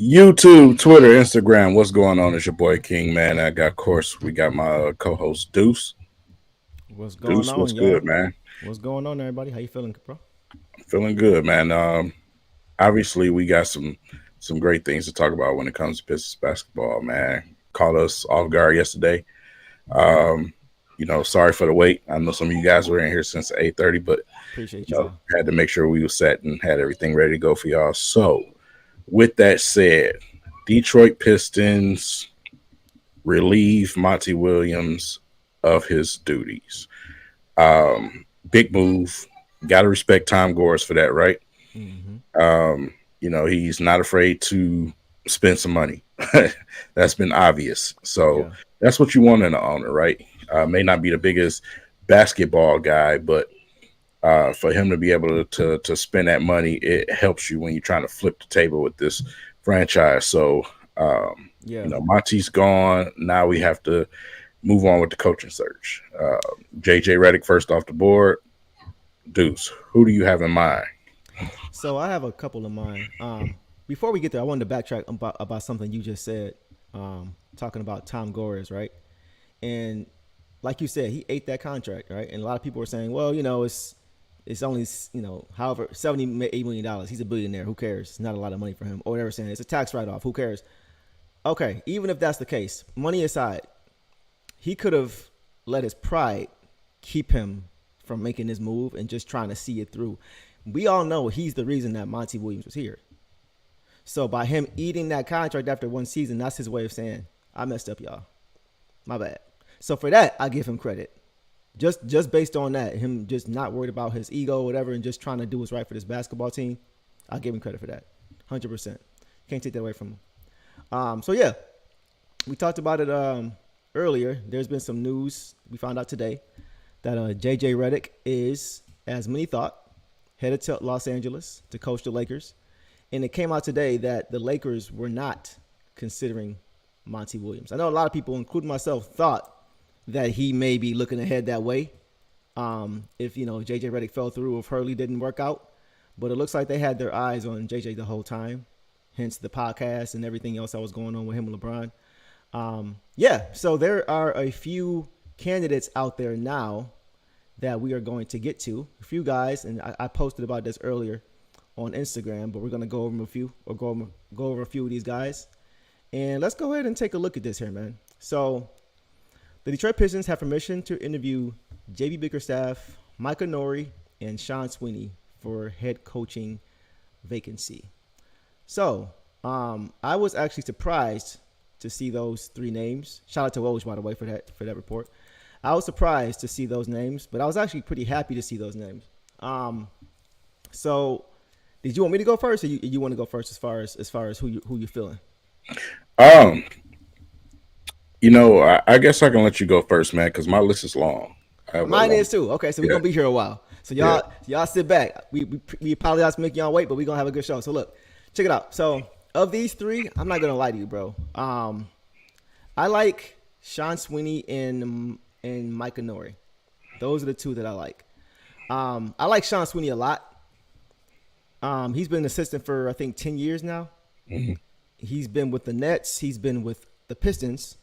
YouTube, Twitter, Instagram. What's going on? It's your boy King, man. Of course, we got my co-host Deuce. What's going Deuce, what's on, good, y'all? man? What's going on, everybody? How you feeling, bro? Feeling good, man. Obviously, we got some great things to talk about when it comes to Pistons basketball, man. Caught us off guard yesterday. Um, sorry for the wait. I know some of you guys were in here since 8:30, but Appreciate y'all. had to make sure we were set and had everything ready to go for y'all. So, with that said, Detroit Pistons relieve Monty Williams of his duties. Big move. Got to respect Tom Gores for that, right? Mm-hmm. He's not afraid to spend some money. That's been obvious. So Yeah. that's what you want in an owner, right? May not be the biggest basketball guy, but for him to be able to spend that money, it helps you when you're trying to flip the table with this franchise. So, Yeah. Monty's gone. Now we have to move on with the coaching search. JJ Redick first off the board. Deuce, who do you have in mind? So I have a couple of mine. Before we get there, I wanted to backtrack about something you just said, talking about Tom Gores, right? And like you said, he ate that contract, right? And a lot of people were saying, well, it's only however $78 million. He's a billionaire. Who cares? It's not a lot of money for him, or whatever. Saying it's a tax write off. Who cares? Okay, even if that's the case, money aside, he could have let his pride keep him from making this move and just trying to see it through. We all know he's the reason that Monty Williams was here. So by him eating that contract after one season, that's his way of saying, I messed up, y'all. My bad. So for that, I give him credit. Just based on that, him just not worried about his ego or whatever and just trying to do what's right for this basketball team, I'll give him credit for that. 100%. Can't take that away from him. So yeah, we talked about it earlier. There's been some news we found out today that JJ Redick is, as many thought, headed to Los Angeles to coach the Lakers. And it came out today that the Lakers were not considering Monty Williams. I know a lot of people, including myself, thought that he may be looking ahead that way. If JJ Redick fell through, if Hurley didn't work out, but it looks like they had their eyes on JJ the whole time. Hence the podcast and everything else that was going on with him and LeBron. So there are a few candidates out there now that we are going to get to. A few guys, and I posted about this earlier on Instagram, but we're going to go over a few or go over a few of these guys. And let's go ahead and take a look at this here, man. So the Detroit Pistons have permission to interview J.B. Bickerstaff, Micah Nori, and Sean Sweeney for head coaching vacancy. So I was actually surprised to see those three names. Shout out to Woj, by the way, for that report. I was surprised to see those names, but I was actually pretty happy to see those names. So did you want me to go first, or you want to go first as far as who you feeling? Um, I guess I can let you go first, man, because my list is long. I have a Mine long. is too. Okay, so we're Yeah, gonna be here a while. So yeah. y'all sit back. We apologize for making y'all wait, but we're gonna have a good show. So look, check it out. So of these three, I'm not gonna lie to you, bro. I like Sean Sweeney and Micah Nori. Those are the two that I like. I like Sean Sweeney a lot. He's been an assistant for I think 10 years now. Mm-hmm. He's been with the Nets. He's been with the Pistons.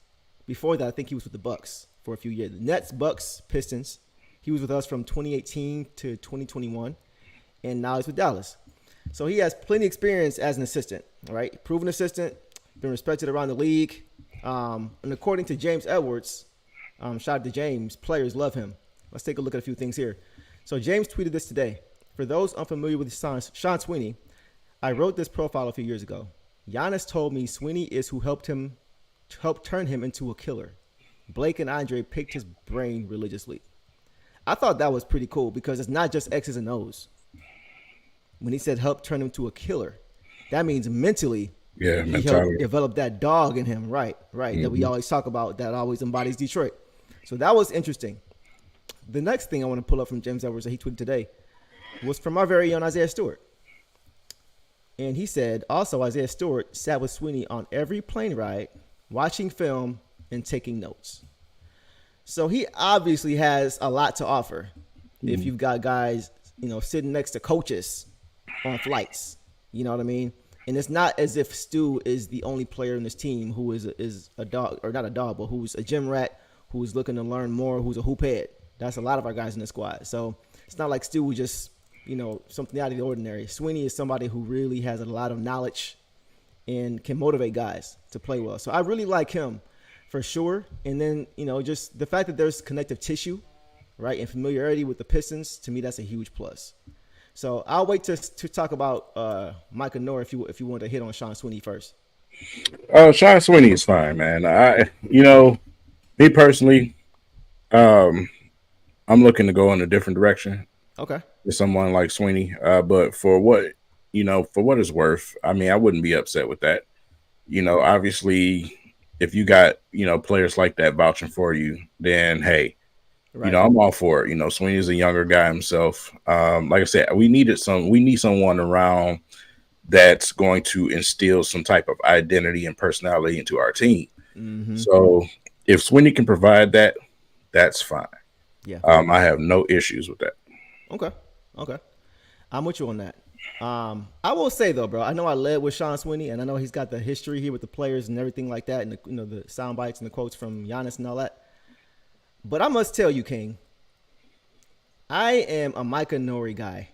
Before that, I think he was with the Bucks for a few years. The Nets, Bucks, Pistons. He was with us from 2018 to 2021, and now he's with Dallas. So he has plenty of experience as an assistant. All right, proven assistant, been respected around the league. And according to James Edwards, shout out to James, players love him. Let's take a look at a few things here. So James tweeted this today. For those unfamiliar with Sean Sweeney, I wrote this profile a few years ago. Giannis told me Sweeney is who helped turn him into a killer. Blake and Andre picked his brain religiously. I thought that was pretty cool because it's not just X's and O's. When he said help turn him to a killer, that means mentally Yeah, he helped mentality. develop that dog in him. Right, that we always talk about, that always embodies Detroit. So that was interesting. The next thing I want to pull up from James Edwards that he tweeted today was from our very own Isaiah Stewart. And he said, also, Isaiah Stewart sat with Sweeney on every plane ride, watching film and taking notes. So he obviously has a lot to offer. If you've got guys, sitting next to coaches on flights, you know what I mean? And it's not as if Stu is the only player in this team who is a dog, or not a dog, but who's a gym rat, who's looking to learn more, who's a hoop head. That's a lot of our guys in the squad. So it's not like Stu was just, something out of the ordinary. Sweeney is somebody who really has a lot of knowledge and can motivate guys to play well. So I really like him for sure. And then, just the fact that there's connective tissue, right, and familiarity with the Pistons, to me, that's a huge plus. So I'll wait to talk about Micah Nor if you want to hit on Sean Sweeney first. Sean Sweeney is fine, man. Me personally, I'm looking to go in a different direction. Okay. With someone like Sweeney, but for what it's worth, I mean, I wouldn't be upset with that. Obviously, if you got players like that vouching for you, then hey, right. I'm all for it. Sweeney's a younger guy himself. Like I said, we need someone around that's going to instill some type of identity and personality into our team. Mm-hmm. So if Sweeney can provide that, that's fine. Yeah. I have no issues with that. Okay. I'm with you on that. I will say though, bro, I know I led with Sean Sweeney, and I know he's got the history here with the players and everything like that, and the sound bites and the quotes from Giannis and all that. But I must tell you, King, I am a Micah Nori guy.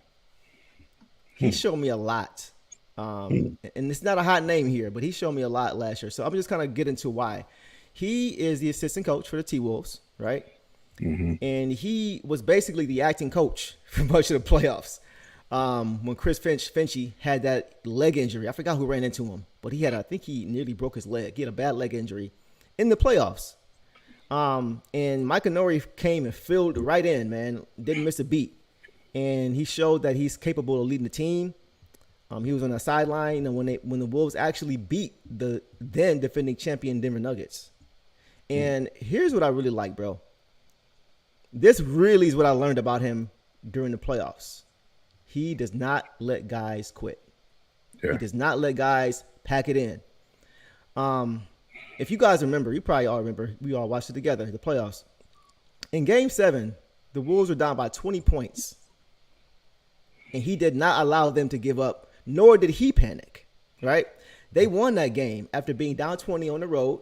He showed me a lot. And it's not a hot name here, but he showed me a lot last year. So I'm just kind of get into why. He is the assistant coach for the T-Wolves, right? Mm-hmm. And he was basically the acting coach for much of the playoffs. When Chris Finchie had that leg injury, I forgot who ran into him, but I think he nearly broke his leg. He had a bad leg injury in the playoffs. And Micah Nori came and filled right in, man. Didn't miss a beat. And he showed that he's capable of leading the team. He was on the sideline, when the Wolves actually beat the then defending champion Denver Nuggets. And here's what I really like, bro. This really is what I learned about him during the playoffs. He does not let guys quit. Yeah. He does not let guys pack it in. If you guys remember, you probably all remember, we all watched it together, the playoffs. In Game 7, the Wolves were down by 20 points. And he did not allow them to give up, nor did he panic, right? They won that game after being down 20 on the road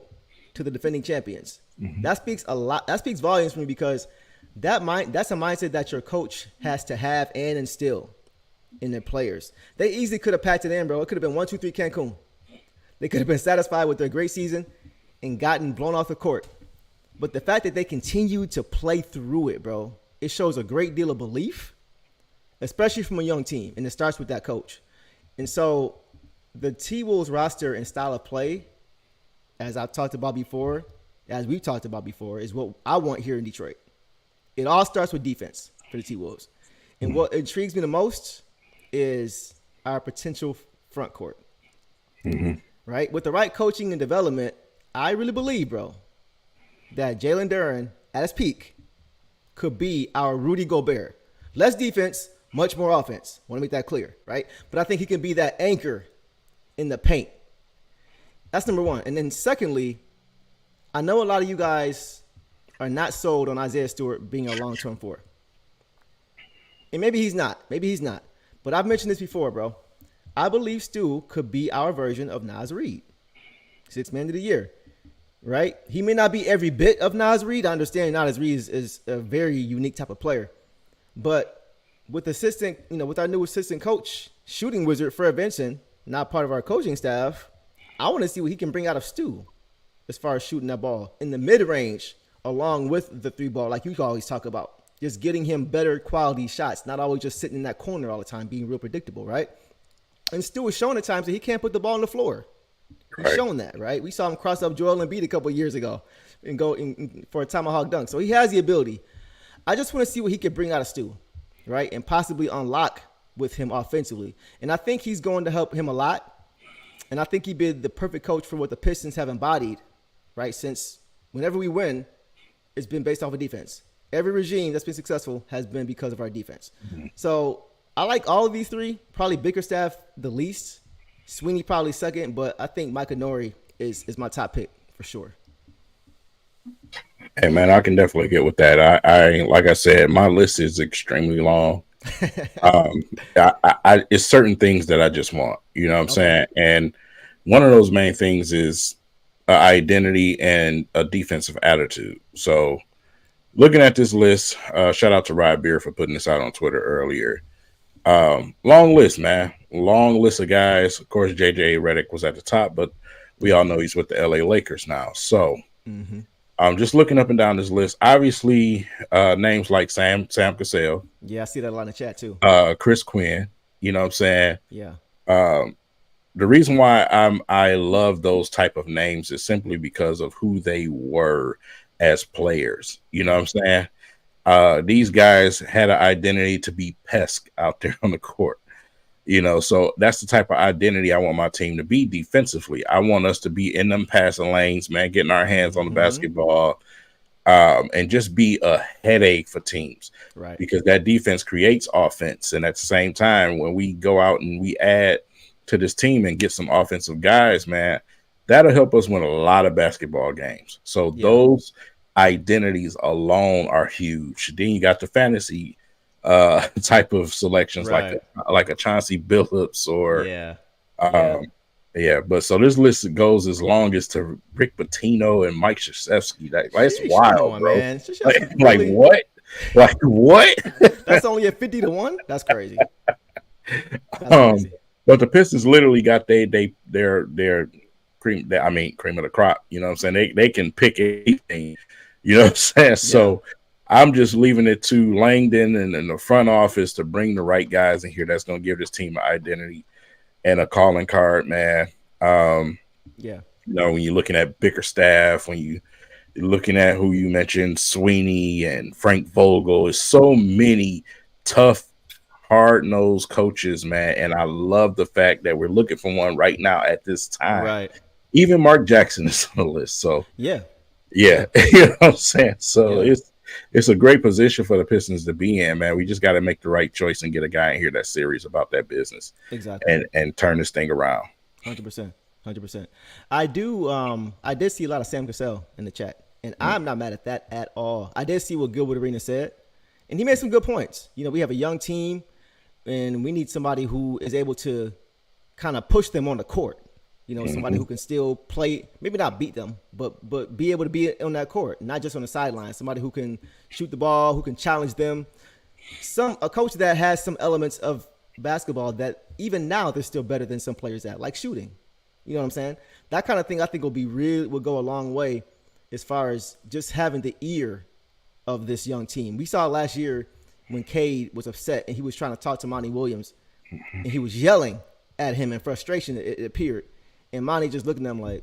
to the defending champions. Mm-hmm. That speaks a lot. That speaks volumes for me, because that's a mindset that your coach has to have and instill in their players. They easily could have packed it in, bro. It could have been 1-2-3 Cancun. They could have been satisfied with their great season and gotten blown off the court. But the fact that they continued to play through it, bro, it shows a great deal of belief, especially from a young team. And it starts with that coach. And so the T-Wolves roster and style of play, as we've talked about before, is what I want here in Detroit. It all starts with defense for the T-Wolves. And what intrigues me the most is our potential front court. Mm-hmm. Right? With the right coaching and development, I really believe, bro, that Jalen Duren at his peak could be our Rudy Gobert. Less defense, much more offense. Want to make that clear, right? But I think he can be that anchor in the paint. That's number one. And then secondly, I know a lot of you guys are not sold on Isaiah Stewart being a long-term four. And maybe he's not. But I've mentioned this before, bro. I believe Stu could be our version of Naz Reid. Sixth man of the year, right? He may not be every bit of Naz Reid. I understand Naz Reid is a very unique type of player. But with with our new assistant coach, shooting wizard, Fred Vinson, not part of our coaching staff, I want to see what he can bring out of Stu as far as shooting that ball in the mid-range along with the three ball, like you always talk about. Just getting him better quality shots, not always just sitting in that corner all the time, being real predictable, right? And Stu has shown at times that he can't put the ball on the floor. He's shown that, right? We saw him cross up Joel Embiid a couple of years ago and go for a tomahawk dunk. So he has the ability. I just want to see what he can bring out of Stu, right? And possibly unlock with him offensively. And I think he's going to help him a lot. And I think he'd be the perfect coach for what the Pistons have embodied, right? Since whenever we win, it's been based off of defense. Every regime that's been successful has been because of our defense. Mm-hmm. So I like all of these three. Probably Bickerstaff the least. Sweeney probably second, but I think Micah Nori is my top pick for sure. Hey man, I can definitely get with that. I like I said, my list is extremely long. Um, it's certain things that I just want, you know what I'm Okay. saying? And one of those main things is identity and a defensive attitude. So looking at this list, shout out to Rod Beer for putting this out on Twitter earlier. Long list, man. Long list of guys. Of course, JJ Redick was at the top, but we Yeah. all know he's with the LA Lakers now. So Mm-hmm. just looking up and down this list, obviously names like Sam Cassell, Yeah, I see that a lot in the chat too. Chris Quinn, you know what I'm saying? Yeah. Um, the reason why I love those type of names is simply because of who they were as players. You know what Yeah. I'm saying? These guys had an identity to be pests out there on the court. You know, so that's the type of identity I want my team to be defensively. I want us to be in them passing lanes, man, getting our hands on the Mm-hmm. basketball, and just be a headache for teams Right. because that defense creates offense. And at the same time, when we go out and we add to this team and get some offensive guys, man, that'll help us win a lot of basketball games. So Yeah. those identities alone are huge. Then you got the fantasy type of selections Right. like a Chauncey Billups or Yeah. Yeah. um, yeah, but so this list goes as long as to Rick Pitino and Mike Krzyzewski. That's Sheesh, come wild, on, bro. man. Like Really? what? Like what? That's only a 50-1? That's crazy. That's um, crazy. but the Pistons literally got their cream. I mean, cream of the crop. You know what I'm saying? They can pick anything. You know what I'm saying? Yeah. So I'm just leaving it to Langdon and the front office to bring the right guys in here that's going to give this team an identity and a calling card, man. Um, Yeah. you know, when you're looking at Bickerstaff, when you're looking at who you mentioned, Sweeney and Frank Vogel, it's so many tough, hard-nosed coaches, man. And I love the fact that we're looking for one right now at this time. Right. Even Mark Jackson is on the list. So Yeah. yeah, Yeah. you know what I'm saying? So Yeah. it's a great position for the Pistons to be in, man. We just got to make the right choice and get a guy in here that's serious about that business Exactly. and turn this thing around. 100%. 100%. I did see a lot of Sam Cassell in the chat, and I'm not mad at that at all. I did see what Gilbert Arena said, and he made some good points. You know, we have a young team, and we need somebody who is able to kind of push them on the court. You know, somebody who can still play, maybe not beat them, but be able to be on that court, not just on the sideline. Somebody who can shoot the ball, who can challenge them. A coach that has some elements of basketball that even now they're still better than some players at, like shooting. You know what I'm saying? That kind of thing I think will go a long way as far as just having the ear of this young team. We saw last year when Cade was upset and he was trying to talk to Monty Williams and he was yelling at him in frustration, it appeared. And Monty just looking at him like,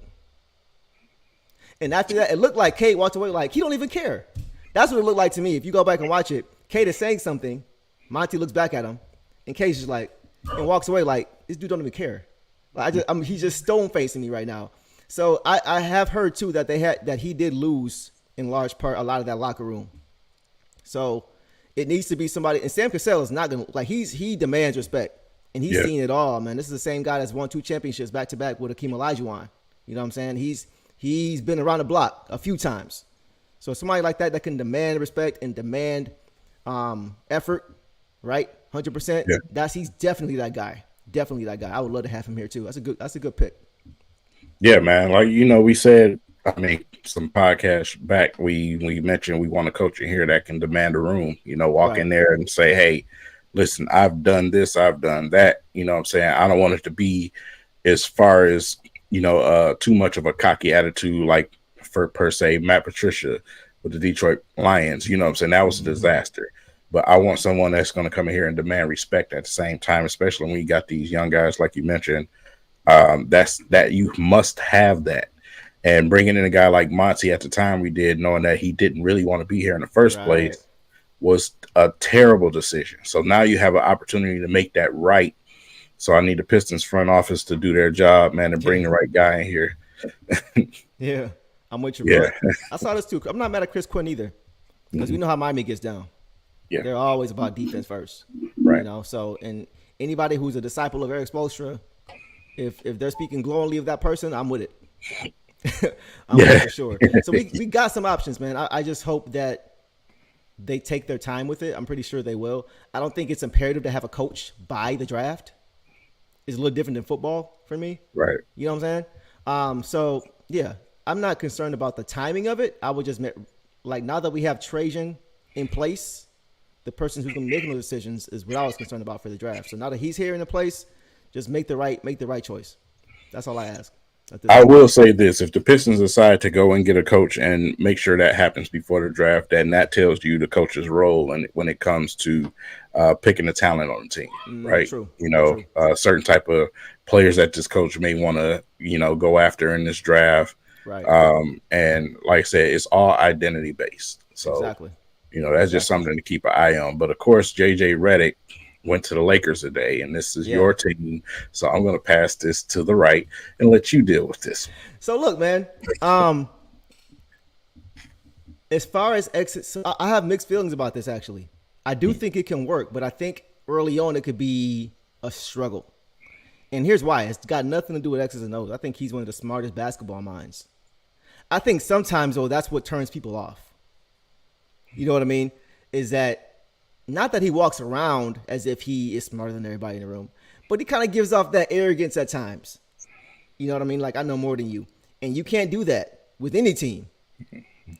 and after that, it looked like Cade walked away like he don't even care. That's what it looked like to me. If you go back and watch it, Cade is saying something. Monty looks back at him, and Cade's just like, and walks away like this dude don't even care. Like he's just stone facing me right now. So I have heard too that he did lose in large part a lot of that locker room. So it needs to be somebody. And Sam Cassell is not gonna he demands respect. And he's seen it all, man. This is the same guy that's won 2 championships back to back with Akeem Olajuwon. You know what I'm saying? He's been around the block a few times. So somebody like that can demand respect and demand effort, right? 100%. Yeah. He's definitely that guy. Definitely that guy. I would love to have him here too. That's a good pick. Yeah, man. Like, you know, we said, I mean, some podcasts back, we mentioned we want a coach in here that can demand a room, you know, walk in there and say, hey, listen, I've done this, I've done that. You know what I'm saying? I don't want it to be as far as, you know, too much of a cocky attitude like for per se Matt Patricia with the Detroit Lions. You know what I'm saying? That was a disaster. But I want someone that's going to come in here and demand respect at the same time, especially when you got these young guys like you mentioned. That you must have that. And bringing in a guy like Monty at the time we did, knowing that he didn't really want to be here in the first place, was a terrible decision. So now you have an opportunity to make that right. So I need the Pistons front office to do their job, man, and bring the right guy in here. Yeah, I'm with you, bro. I saw this too. I'm not mad at Chris Quinn either, because we know how Miami gets down. Yeah, they're always about defense first, right? You know, so and anybody who's a disciple of Eric Spoelstra, if they're speaking glowingly of that person, I'm with it. I'm with it for sure. So we got some options, man. I just hope that they take their time with it. I'm pretty sure they will. I don't think it's imperative to have a coach by the draft. It's a little different than football for me. Right. You know what I'm saying? So yeah, I'm not concerned about the timing of it. I would just like now that we have Trajan in place, the person who's going to be making those decisions is what I was concerned about for the draft. So now that he's here in the place, just make the right choice. That's all I ask. I will say this: if the Pistons decide to go and get a coach and make sure that happens before the draft, then that tells you the coach's role and when it comes to picking the talent on the team, right? True. You know, True. Certain type of players that this coach may want to, go after in this draft. Right. And like I said, it's all identity based. So, exactly. That's just something to keep an eye on. But of course, JJ Redick went to the Lakers today, and this is your team. So I'm going to pass this to the right and let you deal with this. So look, man, as far as exits, so I have mixed feelings about this, actually. I do think it can work, but I think early on it could be a struggle. And here's why. It's got nothing to do with X's and O's. I think he's one of the smartest basketball minds. I think sometimes, though, that's what turns people off. You know what I mean? Is that not that he walks around as if he is smarter than everybody in the room, but he kind of gives off that arrogance at times. You know what I mean? Like, I know more than you. And you can't do that with any team,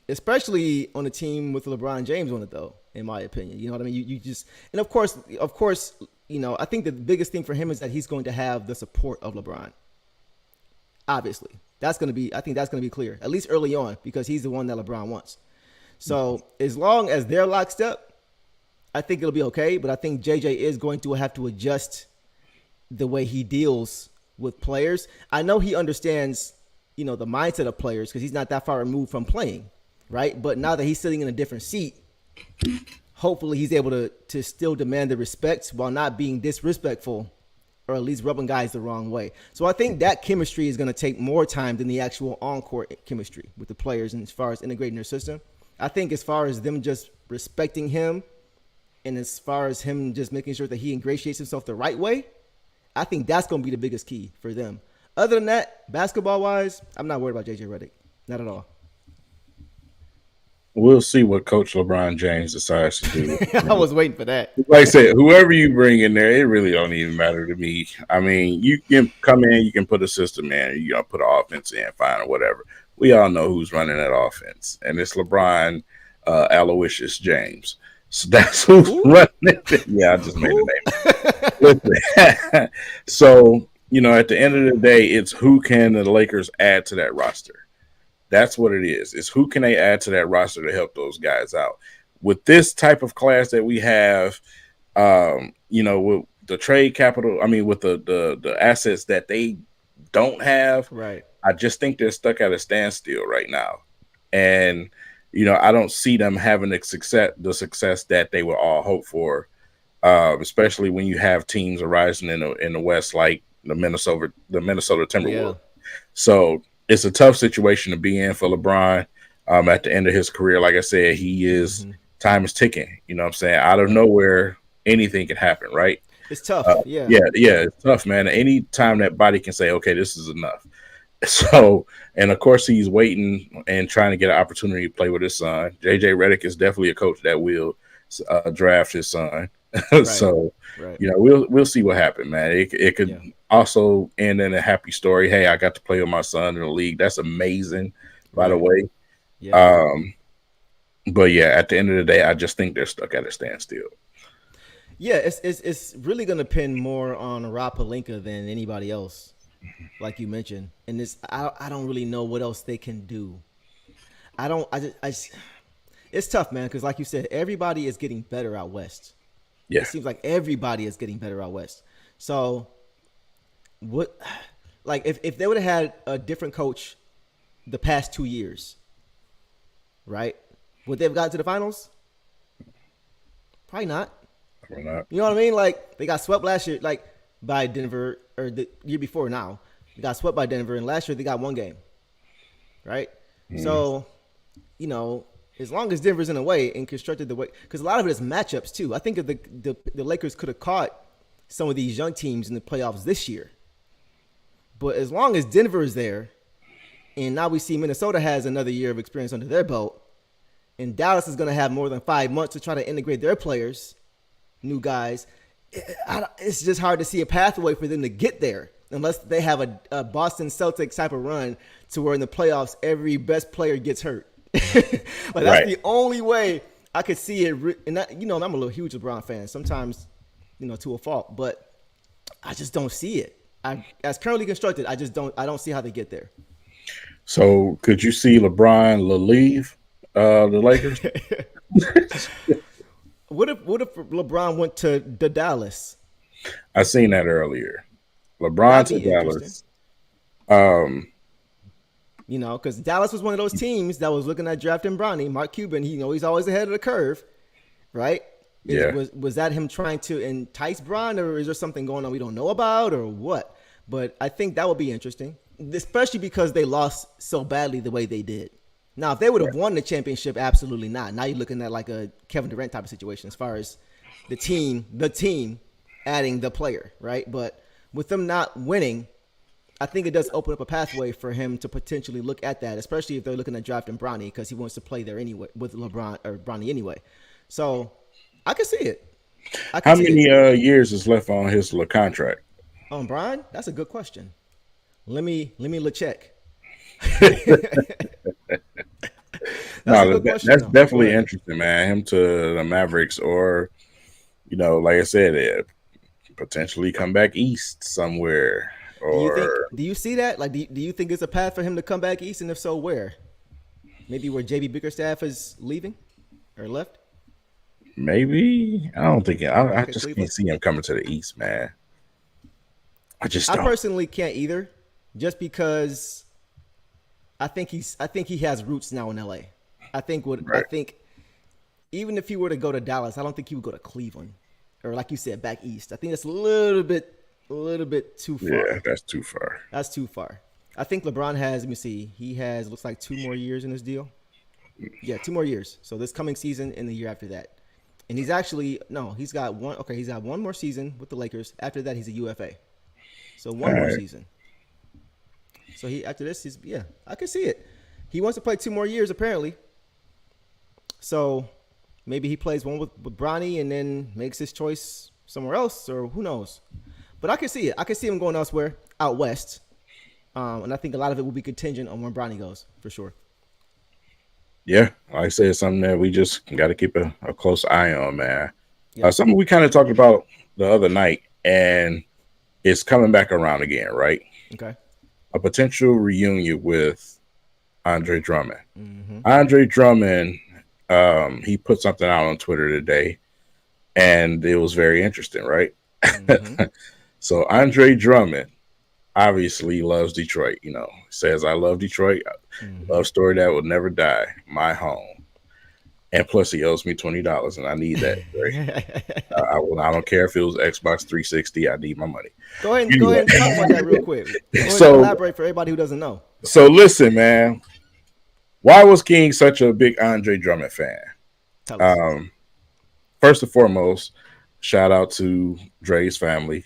especially on a team with LeBron James on it, though, in my opinion. You know what I mean? You just – and, of course, I think the biggest thing for him is that he's going to have the support of LeBron. Obviously. I think that's going to be clear, at least early on, because he's the one that LeBron wants. So as long as they're locked up, I think it'll be okay, but I think JJ is going to have to adjust the way he deals with players. I know he understands, the mindset of players because he's not that far removed from playing, right? But now that he's sitting in a different seat, hopefully he's able to still demand the respect while not being disrespectful or at least rubbing guys the wrong way. So I think that chemistry is going to take more time than the actual on-court chemistry with the players and as far as integrating their system. I think as far as them just respecting him, and as far as him just making sure that he ingratiates himself the right way, I think that's going to be the biggest key for them. Other than that, basketball-wise, I'm not worried about JJ Redick. Not at all. We'll see what Coach LeBron James decides to do. I was waiting for that. Like I said, whoever you bring in there, it really don't even matter to me. I mean, you can come in, you can put a system in, you put an offense in, fine, or whatever. We all know who's running that offense, and it's LeBron Aloysius James. So that's who's running it. Yeah, I just made the name. So, at the end of the day, it's who can the Lakers add to that roster. That's what it is. It's who can they add to that roster to help those guys out. With this type of class that we have, with the trade capital, with the assets that they don't have, right? I just think they're stuck at a standstill right now. And I don't see them having the success that they would all hope for, especially when you have teams arising in the West like the Minnesota Timberwolves. Yeah. So it's a tough situation to be in for LeBron. At the end of his career, like I said, he is time is ticking. You know what I'm saying? Out of nowhere, anything can happen, right? It's tough. Yeah, it's tough, man. Any time that body can say, okay, this is enough. So, and of course, he's waiting and trying to get an opportunity to play with his son. JJ Redick is definitely a coach that will draft his son. Right. So, right. We'll see what happens, man. It could also end in a happy story. Hey, I got to play with my son in the league. That's amazing, by the way. Yeah. But yeah, at the end of the day, I just think they're stuck at a standstill. Yeah, it's really going to depend more on Rob Pelinka than anybody else. Like you mentioned, and I don't really know what else they can do. It's tough, man, because like you said, everybody is getting better out west. Yeah, it seems like everybody is getting better out west. So, what, like if they would have had a different coach the past 2 years, right? Would they have gotten to the finals? Probably not. Probably not. You know what I mean? Like they got swept last year, like by Denver. Or the year before now, they got swept by Denver, and last year they got one game, right? So, as long as Denver's in a way and constructed the way, because a lot of it is matchups too. I think if the Lakers could have caught some of these young teams in the playoffs this year, but as long as Denver is there, and now we see Minnesota has another year of experience under their belt, and Dallas is going to have more than 5 months to try to integrate their players, new guys. It's just hard to see a pathway for them to get there unless they have a Boston Celtics type of run to where in the playoffs every best player gets hurt. That's the only way I could see it. And I'm a little huge LeBron fan. Sometimes, to a fault, but I just don't see it. As currently constructed, I don't see how they get there. So could you see LeBron leave the Lakers? What if LeBron went to the Dallas? I seen that earlier. LeBron to Dallas. Because Dallas was one of those teams that was looking at drafting Bronny, Mark Cuban. He's always ahead of the curve, right? Was that him trying to entice Bron, or is there something going on we don't know about, or what? But I think that would be interesting, especially because they lost so badly the way they did. Now, if they would have won the championship, absolutely not. Now you're looking at like a Kevin Durant type of situation as far as the team adding the player, right? But with them not winning, I think it does open up a pathway for him to potentially look at that, especially if they're looking at drafting Bronny because he wants to play there anyway with LeBron or Bronny anyway. So I can see it. How many years is left on his contract? On Bron? That's a good question. Let me check. That's definitely interesting, man. Him to the Mavericks, or like I said, potentially come back east somewhere. Or do you see that? Like, do you think it's a path for him to come back east, and if so, where? Maybe where JB Bickerstaff is leaving or left. Maybe. I don't think. I just can't see him coming to the east, man. I personally can't either, just because I think he has roots now in LA. I think even if he were to go to Dallas, I don't think he would go to Cleveland or, like you said, back east. I think that's a little bit too far. Yeah, that's too far. That's too far. I think LeBron has, let me see, he has, looks like 2 more years in his deal. Yeah, 2 more years. So this coming season and the year after that. And he's got one more season with the Lakers. After that, he's a UFA. So one more season. So after this, I can see it. He wants to play 2 more years, apparently. So maybe he plays one with Bronny and then makes his choice somewhere else, or who knows. But I can see it. I can see him going elsewhere, out west. And I think a lot of it will be contingent on where Bronny goes, for sure. Yeah, like I said, something that we just got to keep a close eye on, man. Yeah. Something we kind of talked about the other night, and it's coming back around again, right? Okay. A potential reunion with Andre Drummond. Mm-hmm. Andre Drummond, he put something out on Twitter today, and it was very interesting, right? Mm-hmm. So Andre Drummond obviously loves Detroit, says, I love Detroit. Mm-hmm. Love story that will never die. My home. And plus he owes me $20 and I need that. Right? I don't care if it was Xbox 360. I need my money. Go ahead and talk about that real quick. So elaborate for everybody who doesn't know. So listen, man. Why was King such a big Andre Drummond fan? First and foremost, shout out to Dre's family,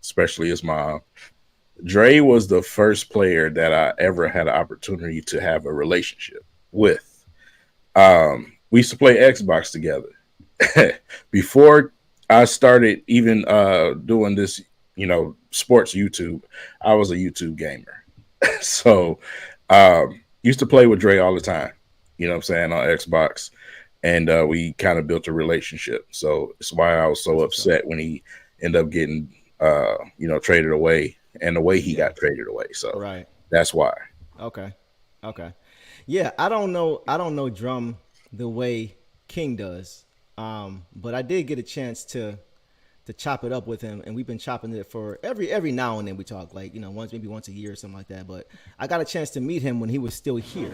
especially his mom. Dre was the first player that I ever had an opportunity to have a relationship with. We used to play Xbox together. Before I started even doing this, sports YouTube, I was a YouTube gamer. So used to play with Dre all the time, on Xbox. And we kind of built a relationship. So it's why I was so upset when he ended up getting, traded away. And the way he got traded away. So that's why. Okay. Yeah, I don't know Drum the way King does. But I did get a chance to chop it up with him, and we've been chopping it for every now and then we talk, like, maybe once a year or something like that. But I got a chance to meet him when he was still here.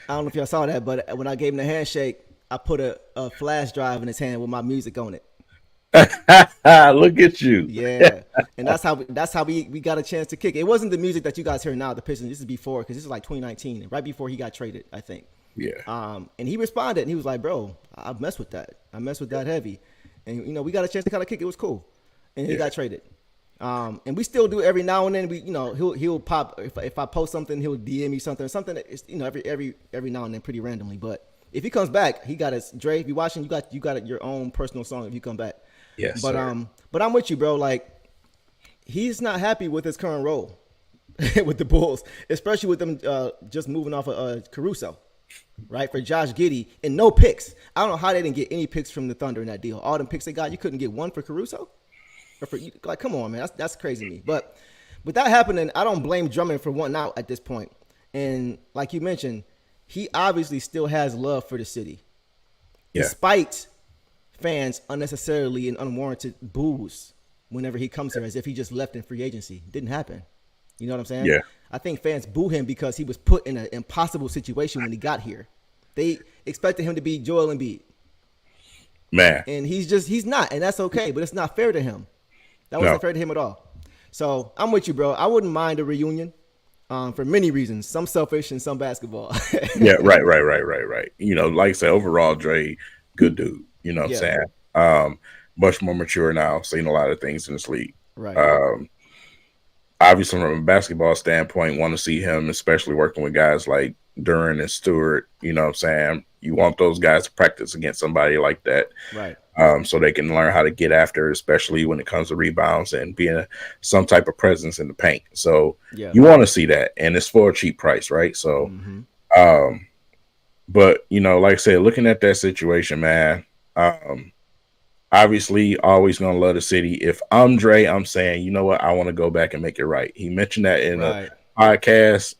I don't know if y'all saw that, but when I gave him the handshake, I put a flash drive in his hand with my music on it. Look at you. Yeah. And that's how we got a chance to kick. It wasn't the music that you guys hear now, the Pistons. This is before, because this is like 2019, right before he got traded, I think. Yeah. And he responded and he was like, bro, I mess with that. I mess with that heavy. And, we got a chance to kind of kick it. It was cool. And he got traded. And we still do every now and then. We, he'll pop, if I post something, he'll DM me something that is, every now and then pretty randomly. But if he comes back, he got his, Dre, if you're watching, you got your own personal song if you come back. Yes. But, sir. But I'm with you, bro. Like, he's not happy with his current role with the Bulls, especially with them just moving off of Caruso. Right, for Josh Giddey and no picks. I don't know how they didn't get any picks from the Thunder in that deal. All them picks they got, you couldn't get one for Caruso. Or for like, come on, man, that's crazy to me. But with that happening, I don't blame Drummond for wanting out at this point. And like you mentioned, he obviously still has love for the city, despite fans unnecessarily and unwarranted boos whenever he comes here, as if he just left in free agency. Didn't happen. You know what I'm saying? Yeah. I think fans boo him because he was put in an impossible situation when he got here. They expected him to be Joel Embiid. Man. And he's not, and that's okay, but it's not fair to him. That wasn't fair to him at all. So I'm with you, bro. I wouldn't mind a reunion for many reasons, some selfish and some basketball. Yeah, right. Like I said, overall, Dre, good dude. You know what I'm saying? Much more mature now, seen a lot of things in this league. Right. Obviously, from a basketball standpoint, want to see him, especially working with guys like Duran and Stewart. You know what I'm saying? You want those guys to practice against somebody like that. Right. So they can learn how to get after, especially when it comes to rebounds and being some type of presence in the paint. So you want to see that, and it's for a cheap price, right? So, but like I said, looking at that situation, man, obviously always gonna love the city. If I'm Dre, I'm saying, you know what, I want to go back and make it right. He mentioned that in a podcast,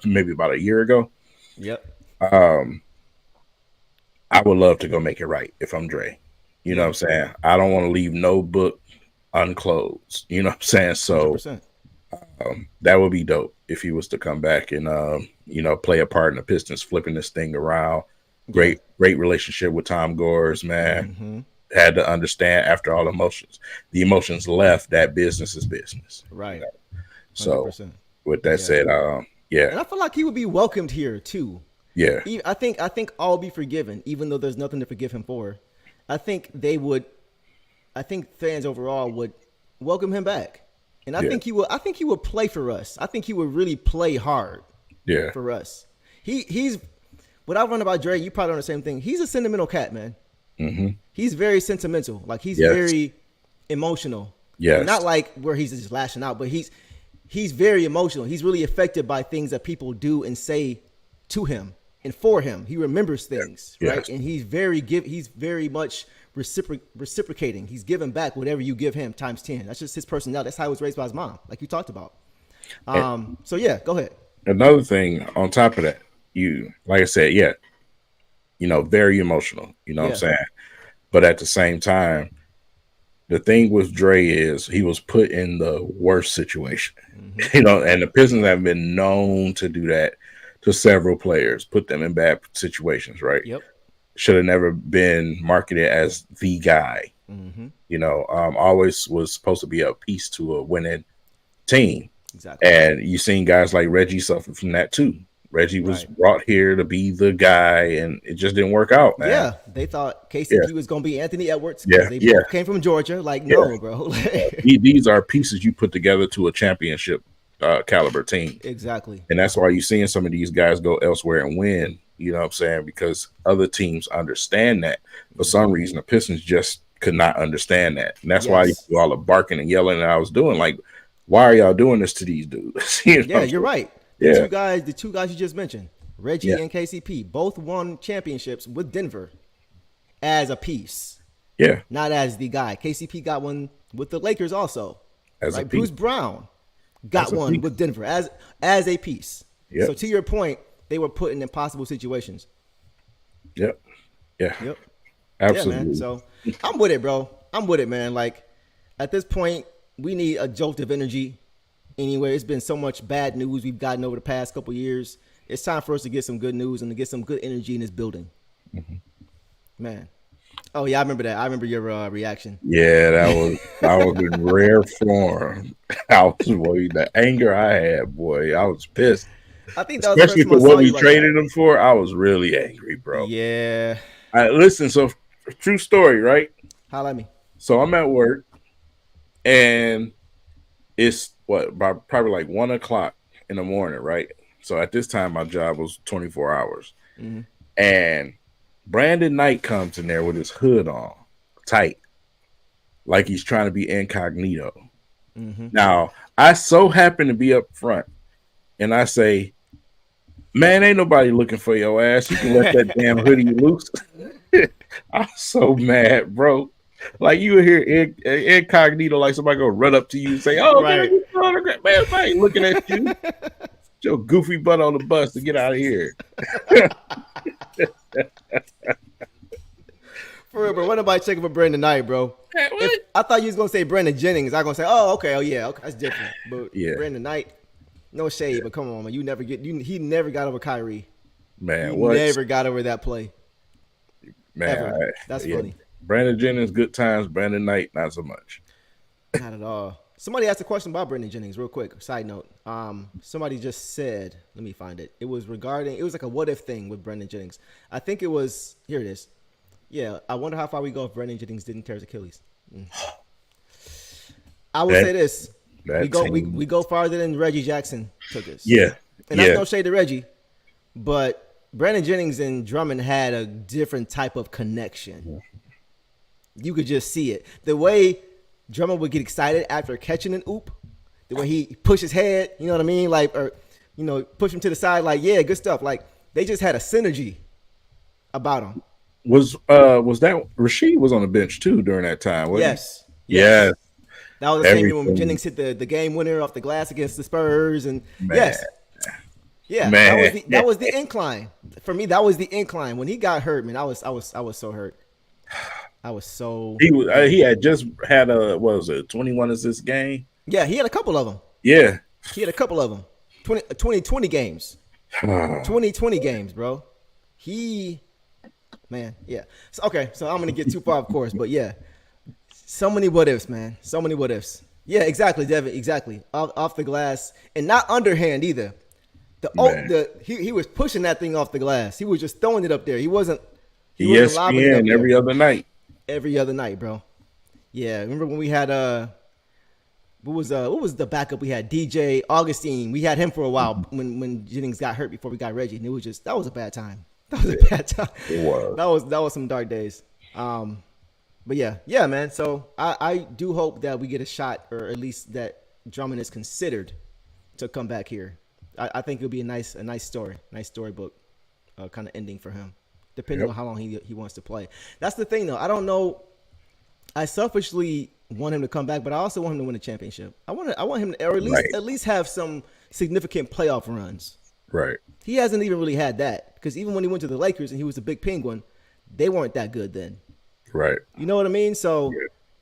maybe about a year ago. Yep. I would love to go make it right if I'm Dre. You know what I'm saying? I don't want to leave no book unclosed. You know what I'm saying? So that would be dope if he was to come back and play a part in the Pistons, flipping this thing around. Great relationship with Tom Gores, man. Had to understand after all the emotions left, that business is business. Right. So with that said, and I feel like he would be welcomed here too. Yeah. I think all be forgiven, even though there's nothing to forgive him for. I think fans overall would welcome him back. And I think he would play for us. I think he would really play hard for us. He's what I run about Dre, you probably know the same thing. He's a sentimental cat, man. He's very sentimental. Like he's very emotional. Yeah. Not like where he's just lashing out, but he's very emotional. He's really affected by things that people do and say to him and for him. He remembers things, right? And he's very much reciprocating. He's giving back whatever you give him times 10. That's just his personality. That's how he was raised by his mom, like you talked about. So yeah, go ahead. Another thing on top of that, like I said, very emotional, you know what I'm saying? But at the same time, the thing with Dre is he was put in the worst situation, and the Pistons have been known to do that to several players, put them in bad situations, right? Yep. Should have never been marketed as the guy, always was supposed to be a piece to a winning team. Exactly. And you've seen guys like Reggie suffer from that too. Reggie was brought here to be the guy, and it just didn't work out, man. Yeah, they thought KCP was going to be Anthony Edwards because they both came from Georgia. Like, no, bro. These are pieces you put together to a championship caliber team. Exactly. And that's why you're seeing some of these guys go elsewhere and win, you know what I'm saying? Because other teams understand that. For some reason, the Pistons just could not understand that. And that's why you do all the barking and yelling that I was doing. Like, why are y'all doing this to these dudes? You're right. The two guys you just mentioned, Reggie and KCP, both won championships with Denver as a piece. Yeah. Not as the guy. KCP got one with the Lakers also. As a piece. Bruce Brown got one with Denver as a piece. Yep. So to your point, they were put in impossible situations. Yep. Yeah. Yep. Absolutely. Yeah, man. So I'm with it, bro. I'm with it, man. Like at this point, we need a jolt of energy. Anyway, it's been so much bad news we've gotten over the past couple of years. It's time for us to get some good news and to get some good energy in this building. Man. Oh, yeah, I remember that. I remember your reaction. Yeah, that was in rare form. Boy, the anger I had, boy, I was pissed. I think that was the first especially time I for saw what we you like that. traded him for. I was really angry, bro. Yeah. Listen, so true story, right? Holla at me. So I'm at work, and it's probably like 1 o'clock in the morning, right? So at this time, my job was 24 hours, Mm-hmm. and Brandon Knight comes in there with his hood on, tight, like he's trying to be incognito. Mm-hmm. Now, I so happen to be up front, and I say, "Man, ain't nobody looking for your ass. You can let that damn hoodie loose." I'm so mad, bro. Like you were here incognito, like somebody gonna run up to you and say, "Oh, man, Right. you autograph, man, I ain't looking at you. Get your goofy butt on the bus to get out of here." For real, bro. What nobody checking for Brandon Knight, bro? Man, If what? I thought you was gonna say Brandon Jennings, I gonna say, oh, okay, that's different. But Yeah. Brandon Knight, no shade, but come on, man, he never got over Kyrie. Man, He what? never got over that play. Man, Ever. That's funny. Brandon Jennings, good times. Brandon Knight, not so much. Not at all. Somebody asked a question about Brandon Jennings, real quick. Side note. Somebody just said, let me find it. It was like a what if thing with Brandon Jennings. I think it was, here it is. Yeah, I wonder how far we go if Brandon Jennings didn't tear his Achilles. I will say this: we go farther than Reggie Jackson took us. Yeah, and that's no shade to Reggie, but Brandon Jennings and Drummond had a different type of connection. You could just see it. The way Drummond would get excited after catching an oop, the way he pushed his head, you know what I mean, like, or push him to the side, like, yeah, good stuff. Like they just had a synergy about him. Was that Rasheed was on the bench too during that time? Wasn't Yes. He? Yes. That was the same year when Jennings hit the game winner off the glass against the Spurs, and Man. Yeah, Man. that was the incline for me. That was the incline when he got hurt. Man, I was so hurt. I was so. He had just had a 21 assist game. Yeah, he had a couple of them. Yeah, he had a couple of them. 20 games. 20 games, bro. Man, yeah. So I'm gonna get too far, of course, but yeah. So many what ifs, man. So many what ifs. Yeah, exactly, Devin. Exactly. Off the glass and not underhand either. He was pushing that thing off the glass. He was just throwing it up there. He wasn't lobbing it up there. Every other night. Every other night, bro. Yeah, remember when we had what was the backup we had? DJ Augustine. We had him for a while when Jennings got hurt before we got Reggie, and that was a bad time. That was a bad time. It was. That was some dark days. But yeah, man. So I do hope that we get a shot, or at least that Drummond is considered to come back here. I think it'll be a nice storybook kind of ending for him, depending on how long he wants to play. That's the thing, though. I don't know. I selfishly want him to come back, but I also want him to win a championship. I want him to, or at least have some significant playoff runs. Right. He hasn't even really had that, because even when he went to the Lakers and he was a big penguin, they weren't that good then. Right. You know what I mean? So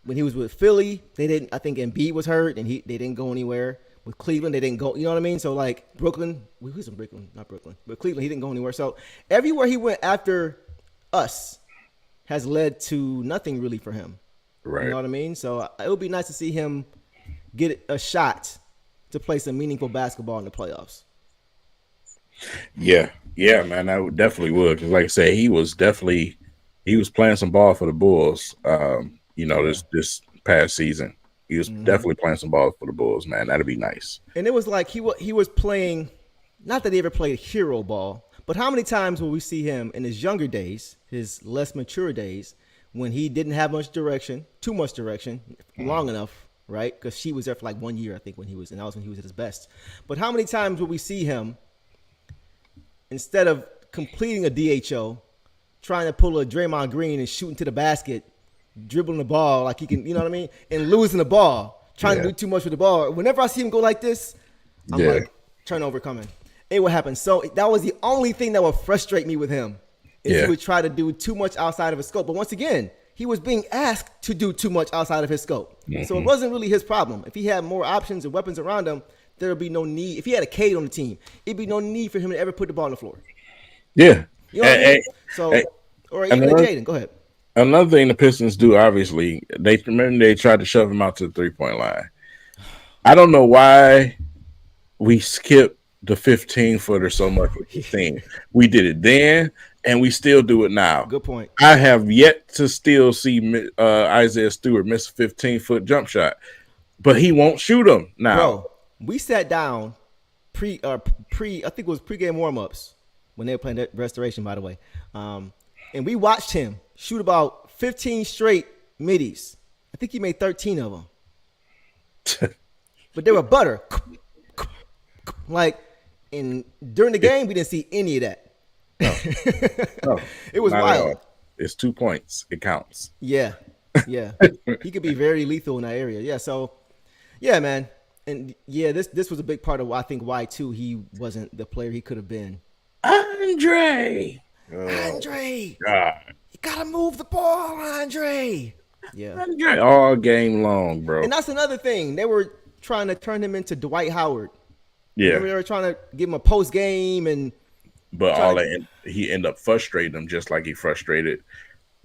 when he was with Philly, they didn't. I think Embiid was hurt, and they didn't go anywhere. With Cleveland, they didn't go. You know what I mean? So like Brooklyn, he was in Brooklyn, not Brooklyn, but Cleveland, he didn't go anywhere. So everywhere he went after us has led to nothing really for him. Right. You know what I mean? So it would be nice to see him get a shot to play some meaningful basketball in the playoffs. Yeah, man, I definitely would. Because like I say, he was playing some ball for the Bulls. This past season, he was definitely playing some ball for the Bulls. Man, that'd be nice. And it was like he was playing. Not that he ever played hero ball, but how many times will we see him in his younger days, his less mature days, when he didn't have too much direction, long enough, right? Because she was there for like 1 year, I think, and that was when he was at his best. But how many times will we see him, instead of completing a DHO, trying to pull a Draymond Green and shooting to the basket, dribbling the ball like he can, you know what I mean, and losing the ball, trying to do too much with the ball. Whenever I see him go like this, I'm like, turnover coming. It would happen. So that was the only thing that would frustrate me with him. He would try to do too much outside of his scope. But once again, he was being asked to do too much outside of his scope. Mm-hmm. So it wasn't really his problem. If he had more options and weapons around him, there would be no need. If he had a Cade on the team, it'd be no need for him to ever put the ball on the floor. Yeah. You know what I mean? So, or even Jaden, go ahead. Another thing the Pistons do, obviously, they tried to shove him out to the 3-point line. I don't know why we skip the 15-footer so much with this team. We did it then, and we still do it now. Good point. I have yet to still see Isaiah Stewart miss a 15-foot jump shot, but he won't shoot them now. Bro, we sat down I think it was pregame warmups when they were playing that Restoration, by the way, and we watched him shoot about 15 straight middies. I think he made 13 of them, but they were butter. Like, and during the game, we didn't see any of that. No, it was wild. It's 2 points. It counts. Yeah. He could be very lethal in that area. Yeah. So, yeah, man. And yeah, this was a big part of I think why too he wasn't the player he could have been. Andre, God. You gotta move the ball, Andre. Yeah, Andre all game long, bro. And that's another thing. They were trying to turn him into Dwight Howard. Yeah, they were trying to give him a post game but he ended up frustrating him just like he frustrated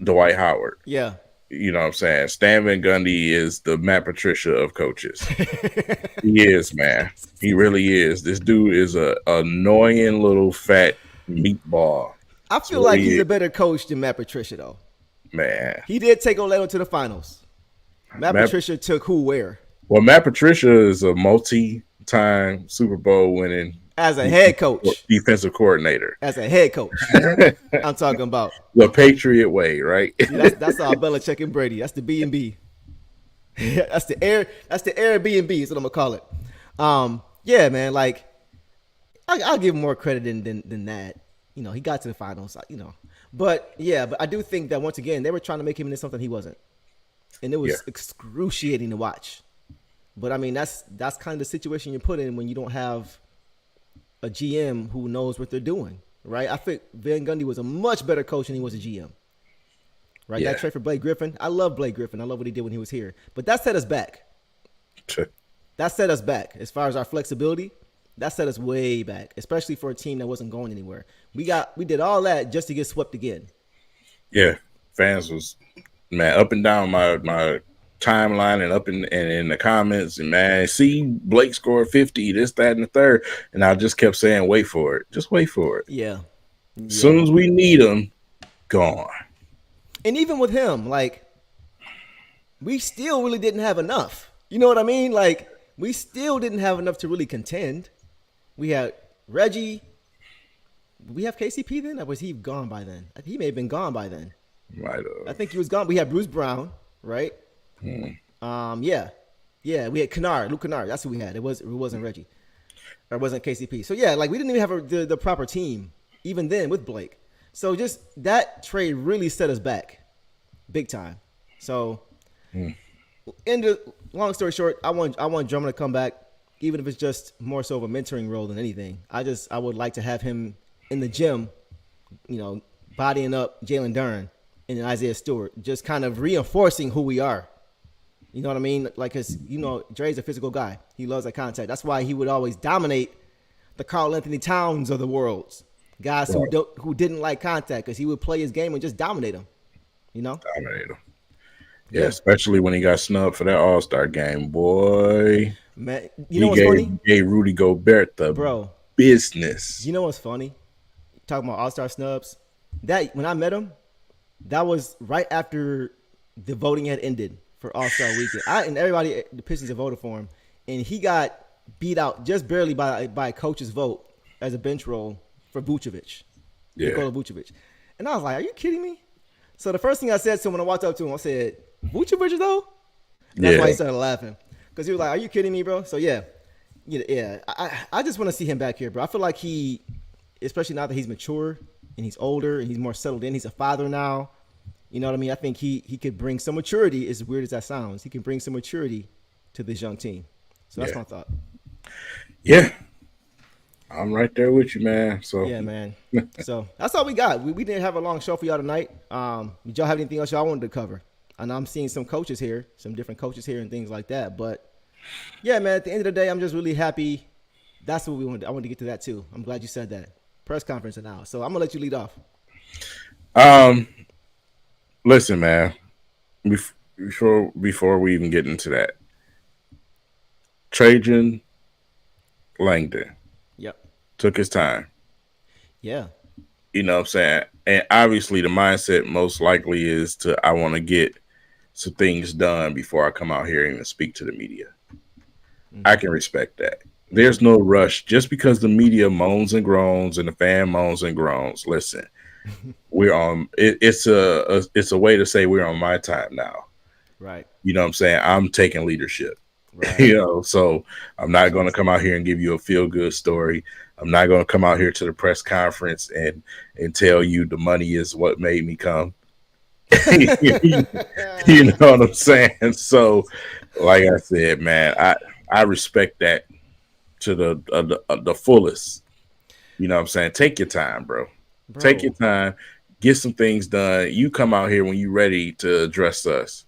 Dwight Howard. Yeah. You know what I'm saying? Stan Van Gundy is the Matt Patricia of coaches. He is, man. He really is. This dude is a annoying little fat meatball. I feel like he's a better coach than Matt Patricia, though. Man. He did take Orlando to the finals. Matt Patricia took who where? Well, Matt Patricia is a multi-time Super Bowl winning as a head coach, defensive coordinator. As a head coach, I'm talking about the Patriot way, right? See, that's our Belichick and Brady. That's the B&B. That's the Airbnb is what I'm gonna call it. Yeah, man. Like, I'll give him more credit than that. You know, he got to the finals. You know, but I do think that once again they were trying to make him into something he wasn't, and it was excruciating to watch. But I mean, that's kind of the situation you're put in when you don't have a GM who knows what they're doing, right? I think Van Gundy was a much better coach than he was a GM, right? That trade for Blake Griffin, I love Blake Griffin. I love what he did when he was here, but that set us back. That set us back as far as our flexibility. That set us way back, especially for a team that wasn't going anywhere. We did all that just to get swept again. Yeah, fans was up and down my timeline and up in the comments, and man, see Blake scored 50, this, that, and the third, and I just kept saying, wait for it, just wait for it. Yeah. As soon as we need him, gone. And even with him, like, we still really didn't have enough. You know what I mean? Like, we still didn't have enough to really contend. We had Reggie. We have KCP then? Or was he gone by then? He may have been gone by then. Might have. I think he was gone. We had Bruce Brown, right? Yeah. We had Kennard, Luke Kennard. That's who we had. It wasn't Reggie, or it wasn't KCP. So yeah, like we didn't even have the proper team even then with Blake. So just that trade really set us back, big time. So, long story short, I want Drummond to come back, even if it's just more so of a mentoring role than anything. I would like to have him in the gym, you know, bodying up Jalen Duren and Isaiah Stewart, just kind of reinforcing who we are. You know what I mean? Like, cause you know, Dre's a physical guy. He loves that contact. That's why he would always dominate the Karl Anthony Towns of the world. Guys who didn't like contact, because he would play his game and just dominate them. You know? Dominate them. Yeah, especially when he got snubbed for that All-Star game, boy. Man, you know what's funny? He gave Rudy Gobert the business. You know what's funny? Talking about All-Star snubs. That when I met him, that was right after the voting had ended for All-Star Weekend. And everybody, the Pistons had voted for him, and he got beat out just barely by a coach's vote as a bench role for Vucevic, Nikola Vucevic. And I was like, "Are you kidding me?" So the first thing I said to him when I walked up to him, I said, "Vucevic though?" That's why he started laughing, because he was like, "Are you kidding me, bro?" So yeah. I just want to see him back here, bro. I feel like he, especially now that he's mature and he's older and he's more settled in, he's a father now. You know what I mean? I think he could bring some maturity, as weird as that sounds. He can bring some maturity to this young team. So that's my thought. Yeah. I'm right there with you, man. So yeah, man. So that's all we got. We didn't have a long show for y'all tonight. Did y'all have anything else y'all wanted to cover? And I'm seeing some coaches here, some different coaches here and things like that. But yeah, man, at the end of the day, I'm just really happy. That's what we wanted. I wanted to get to that too. I'm glad you said that. Press conference now. So I'm gonna let you lead off. Listen, man. Before we even get into that, Trajan Langdon. Yep. Took his time. Yeah. You know what I'm saying? And obviously the mindset most likely is to I want to get some things done before I come out here and speak to the media. I Mm-hmm. can respect that. Mm-hmm. There's no rush just because the media moans and groans and the fan moans and groans. Listen, we're on it's a way to say we're on my time now. Right. You know what I'm saying? I'm taking leadership. Right. So I'm not going to come out here and give you a feel good story. I'm not going to come out here to the press conference and tell you the money is what made me come. You know what I'm saying? So, like I said, man, I respect that to the fullest. You know what I'm saying? Take your time, bro. Take your Bro. time. Get some things done. You come out here when you're ready to address us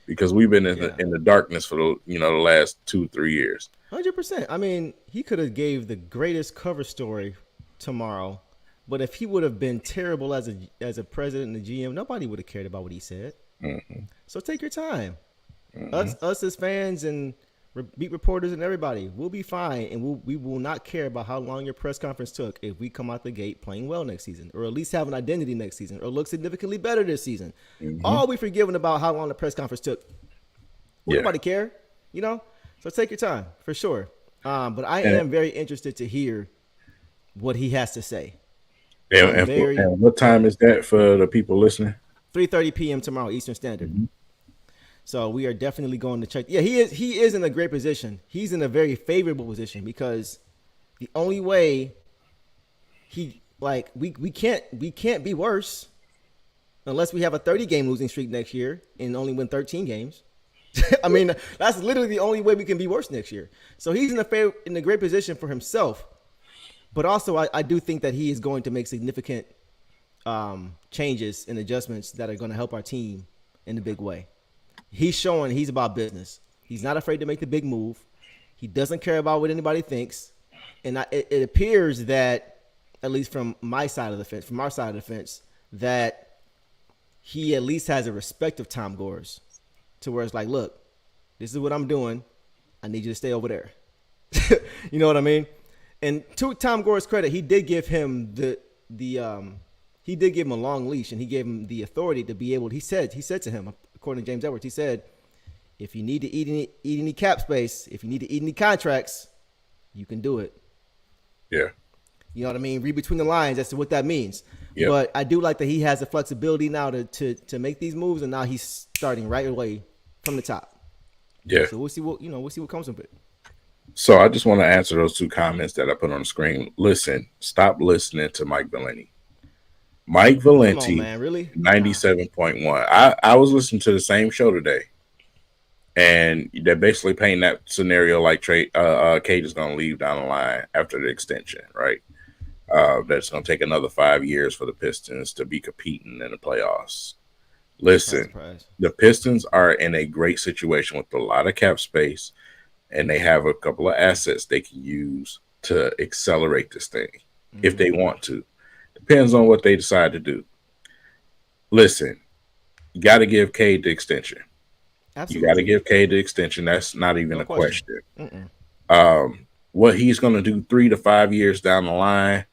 because we've been Yeah. in the darkness for the last 2-3 years. 100%. I mean, he could have gave the greatest cover story tomorrow, but if he would have been terrible as a president and a GM, nobody would have cared about what he said. Mm-hmm, So take your time. mm-hmm. Us as fans and beat reporters and everybody, we'll be fine, and we will not care about how long your press conference took if we come out the gate playing well next season, or at least have an identity next season, or look significantly better this season. Mm-hmm. All we forgiven about how long the press conference took. Would Yeah, nobody care? You know. So take your time for sure. But I and, am very interested to hear what he has to say. and, I'm and, for, very and what time is that for the people listening? 3:30 p.m. tomorrow Eastern Standard. Mm-hmm. So we are definitely going to check. Yeah, he is in a great position. He's in a very favorable position because the only way we can't be worse unless we have a 30 game losing streak next year and only win 13 games. I mean, that's literally the only way we can be worse next year. So he's in a great position for himself, but also I do think that he is going to make significant changes and adjustments that are going to help our team in a big way. He's showing he's about business. He's not afraid to make the big move. He doesn't care about what anybody thinks, and it appears that, at least from my side of the fence, from our side of the fence, that he at least has a respect of Tom Gores, to where it's like, look, this is what I'm doing. I need you to stay over there. You know what I mean? And to Tom Gore's credit, he did give him he did give him a long leash, and he gave him the authority to be able. He said to him, according to James Edwards, he said, if you need to eat any cap space, if you need to eat any contracts, you can do it. Yeah. You know what I mean? Read between the lines as to what that means. Yep. But I do like that he has the flexibility now to make these moves, and now he's starting right away from the top. Yeah. So we'll see what comes of it. So I just want to answer those two comments that I put on the screen. Listen, stop listening to Mike Valenti. Mike Come on, Valenti, man, really? 97.1. I was listening to the same show today, and they're basically painting that scenario like Cade is going to leave down the line after the extension, right? That's going to take another 5 years for the Pistons to be competing in the playoffs. Listen, Surprise. the Pistons are in a great situation with a lot of cap space, and they have a couple of assets they can use to accelerate this thing if they want to. Depends on what they decide to do. Listen, you got to give Cade the extension. Absolutely. You got to give Cade the extension. That's not even No a question. Mm-mm. What he's going to do 3 to 5 years down the line,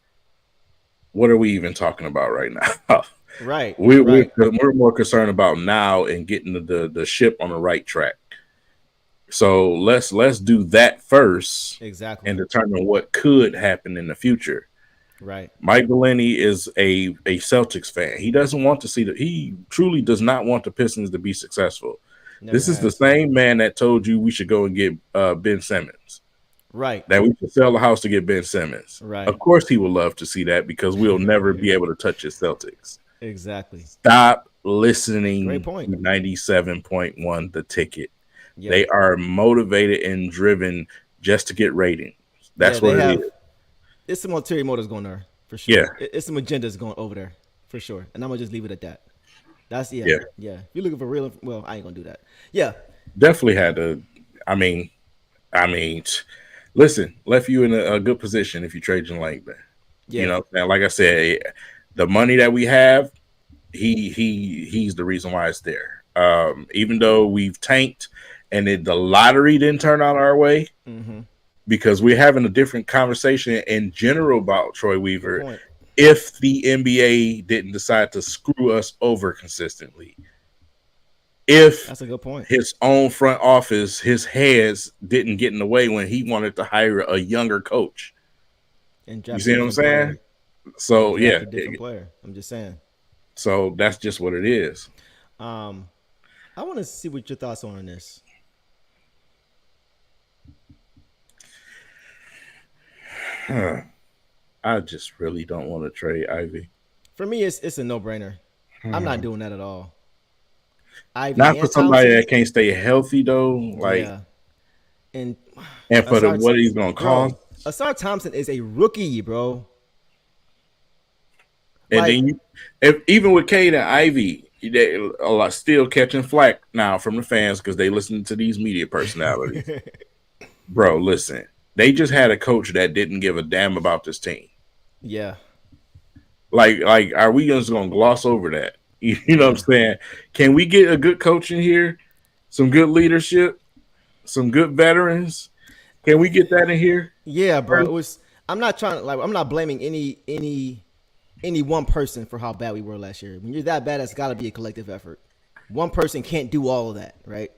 what are we even talking about right now? Right. We're more concerned about now and getting the ship on the right track. So let's do that first Exactly. and determine what could happen in the future. Right. Mike Valenti is a Celtics fan. He doesn't want to see he truly does not want the Pistons to be successful. Never This is the has. same man that told you we should go and get Ben Simmons. Right. That we should sell the house to get Ben Simmons. Right. Of course he would love to see that because we'll never be able to touch his Celtics. Exactly. Stop listening Great point. to 97.1 The Ticket. Yeah. They are motivated and driven just to get ratings. That's what it is. It's some ulterior motives going there for sure. Yeah. It's some agendas going over there for sure. And I'm gonna just leave it at that. That's yeah. If you're looking for real, well, I ain't gonna do that. Yeah. Definitely had to. I mean, listen, left you in a good position if you trade Jim Langman. Yeah. You know, and like I said, the money that we have, he's the reason why it's there. Even though we've tanked and the lottery didn't turn out our way, because we're having a different conversation in general about Troy Good Weaver point. if the NBA didn't decide to screw us over consistently. If That's a good point. his own front office, his heads didn't get in the way when he wanted to hire a younger coach. And You draft a see what I'm different player. saying? So Draft yeah, a different player. I'm just saying. so that's just what it is. Um, I want to see what your thoughts are on this. I just really don't want to trade Ivy. For me, it's a no brainer. I'm not doing that at all. Ivy Not for and somebody Thompson, that can't stay healthy though, like, yeah, and and for the Asar, what he's gonna cost. bro, Asar Thompson is a rookie, bro. And Like, then if even with Cade and Ivy, they a lot still catching flack now from the fans because they listen to these media personalities. Bro, listen, they just had a coach that didn't give a damn about this team. yeah, Like, are we just gonna gloss over that? You know what I'm saying? Can we get a good coach in here? Some good leadership, some good veterans. Can we get that in here? yeah, bro. It was. I'm not trying to like. I'm not blaming any one person for how bad we were last year. When you're that bad, it's got to be a collective effort. One person can't do all of that, right?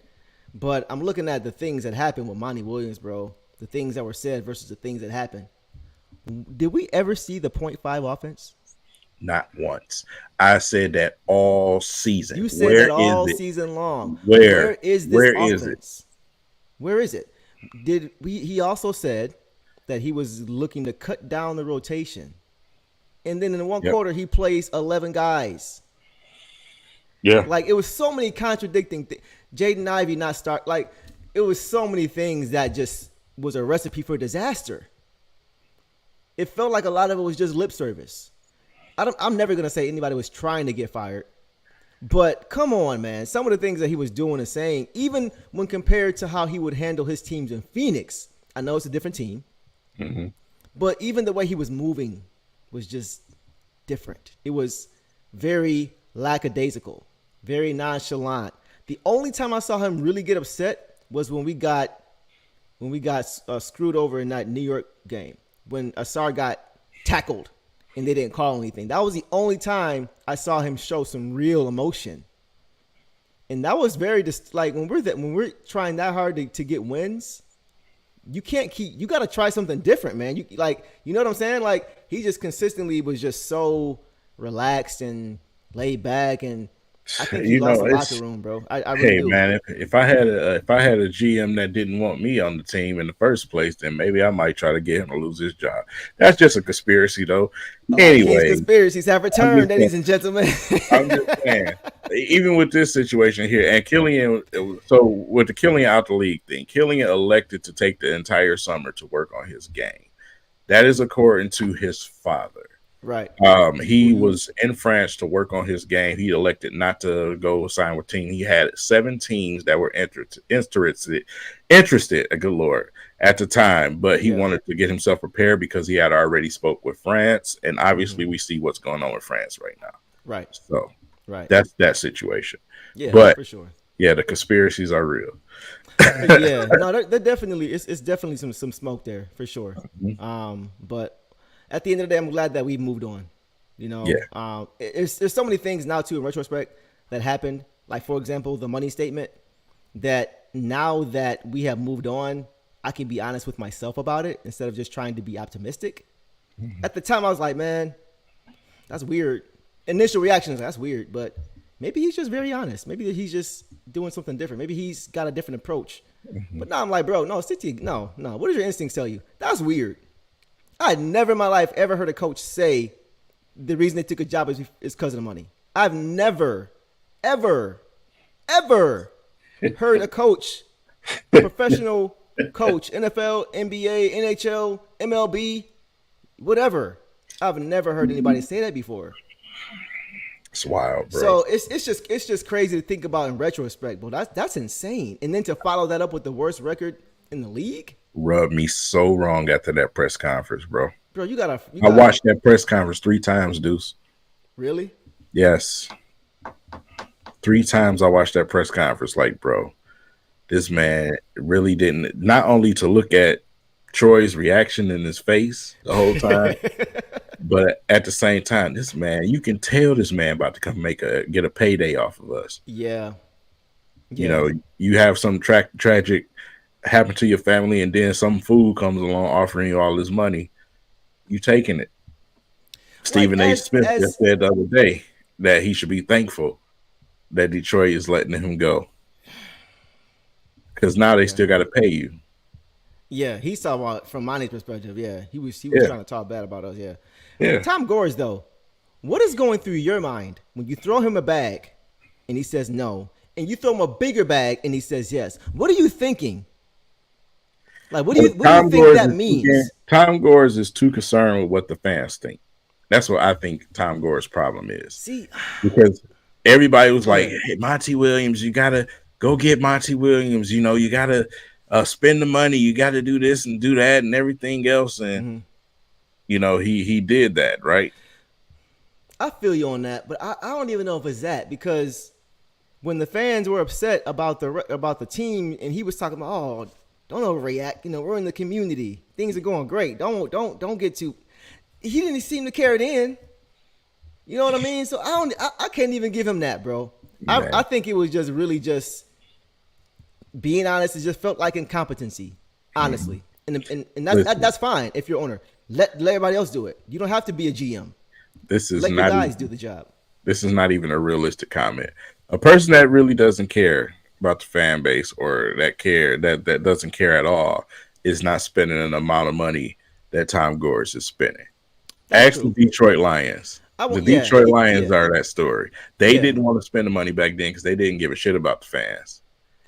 But I'm looking at the things that happened with Monty Williams, bro. The things that were said versus the things that happened. Did we ever see the .5 offense? Not once. I said that all season. You said Where that all is it? season long. Where is this where offense? is it? Where is it? Did we? He also said that he was looking to cut down the rotation, and then in one quarter he plays 11 guys. Yeah. Like, it was so many contradicting things. Jaden Ivey not start. Like, it was so many things that just was a recipe for disaster. It felt like a lot of it was just lip service. I'm never gonna say anybody was trying to get fired, but come on, man. Some of the things that he was doing and saying, even when compared to how he would handle his teams in Phoenix, I know it's a different team, but even the way he was moving was just different. It was very lackadaisical, very nonchalant. The only time I saw him really get upset was when we got screwed over in that New York game, when Asar got tackled and they didn't call anything. That was the only time I saw him show some real emotion. And that was very like when we're trying that hard to get wins, you got to try something different, man. You know what I'm saying? Like, he just consistently was just so relaxed and laid back, and I think he lost the locker room, bro. I really do. Man, if I had a GM that didn't want me on the team in the first place, then maybe I might try to get him to lose his job. That's just a conspiracy, though. Anyway, conspiracies have returned, ladies and gentlemen. I'm just saying, even with this situation here, and Killian, so with the Killian out the league thing, Killian elected to take the entire summer to work on his game. That is according to his father. Right. He was in France to work on his game. He elected not to go sign with team. He had 7 teams that were interested, a good Lord, at the time, but he wanted to get himself prepared because he had already spoke with France, and obviously we see what's going on with France right now. Right. So that's that situation. Yeah, but for sure. Yeah, the conspiracies are real. Yeah, no, they're definitely it's definitely some smoke there for sure. But at the end of the day, I'm glad that we moved on. You know, there's so many things now too in retrospect that happened. Like, for example, the money statement. That now that we have moved on, I can be honest with myself about it instead of just trying to be optimistic. At the time, I was like, man, that's weird. Initial reaction is like, that's weird, but maybe he's just very honest. Maybe he's just doing something different. Maybe he's got a different approach. But now I'm like, bro, no, no. What does your instincts tell you? That's weird. I had never in my life ever heard a coach say the reason they took a job is because of the money. I've never, ever heard a coach, a professional coach, NFL, NBA, NHL, MLB, whatever. I've never heard anybody say that before. It's wild, bro. So it's just crazy to think about in retrospect, bro. That's insane. And then to follow that up with the worst record in the league. Rubbed me so wrong after that press conference, bro. Bro, you gotta I watched that press conference 3 times, Deuce. Really? Yes. 3 times I watched that press conference. Like, bro, this man really didn't. Not only to look at Troy's reaction in his face the whole time. But at the same time, this man, you can tell this man about to come get a payday off of us. Yeah. You Yeah. know, you have some tragic happen to your family, and then some fool comes along offering you all this money. You taking it. Like Stephen A. Smith just said the other day that he should be thankful that Detroit is letting him go, because now they still got to pay you. Yeah, he's talking about from Monty's perspective. Yeah, he was trying to talk bad about us. Yeah, yeah. Tom Gores though, what is going through your mind when you throw him a bag and he says no, and you throw him a bigger bag and he says yes? What are you thinking? Like, what do you think that means? Tom Gores is too concerned with what the fans think. That's what I think Tom Gore's problem is. See, because everybody was like, "Hey, Monty Williams, you gotta go get Monty Williams. You know, you gotta spend the money. You gotta do this and do that and everything else." And you know, he did that, right? I feel you on that, but I don't even know if it's that, because when the fans were upset about the team, and he was talking about, "Oh, don't overreact. You know, we're in the community. Things are going great. Don't get too." He didn't seem to carry it in. You know what I mean? So I can't even give him that, bro. I think it was just really just being honest. It just felt like incompetency, honestly. And that's fine if you're owner. Let everybody else do it. You don't have to be a GM. This is let not your guys do the job. This is not even a realistic comment. A person that really doesn't care about the fan base, or that doesn't care at all, is not spending an amount of money that Tom Gores is spending. Ask the Detroit Lions. The Detroit Lions are that story. They didn't want to spend the money back then because they didn't give a shit about the fans.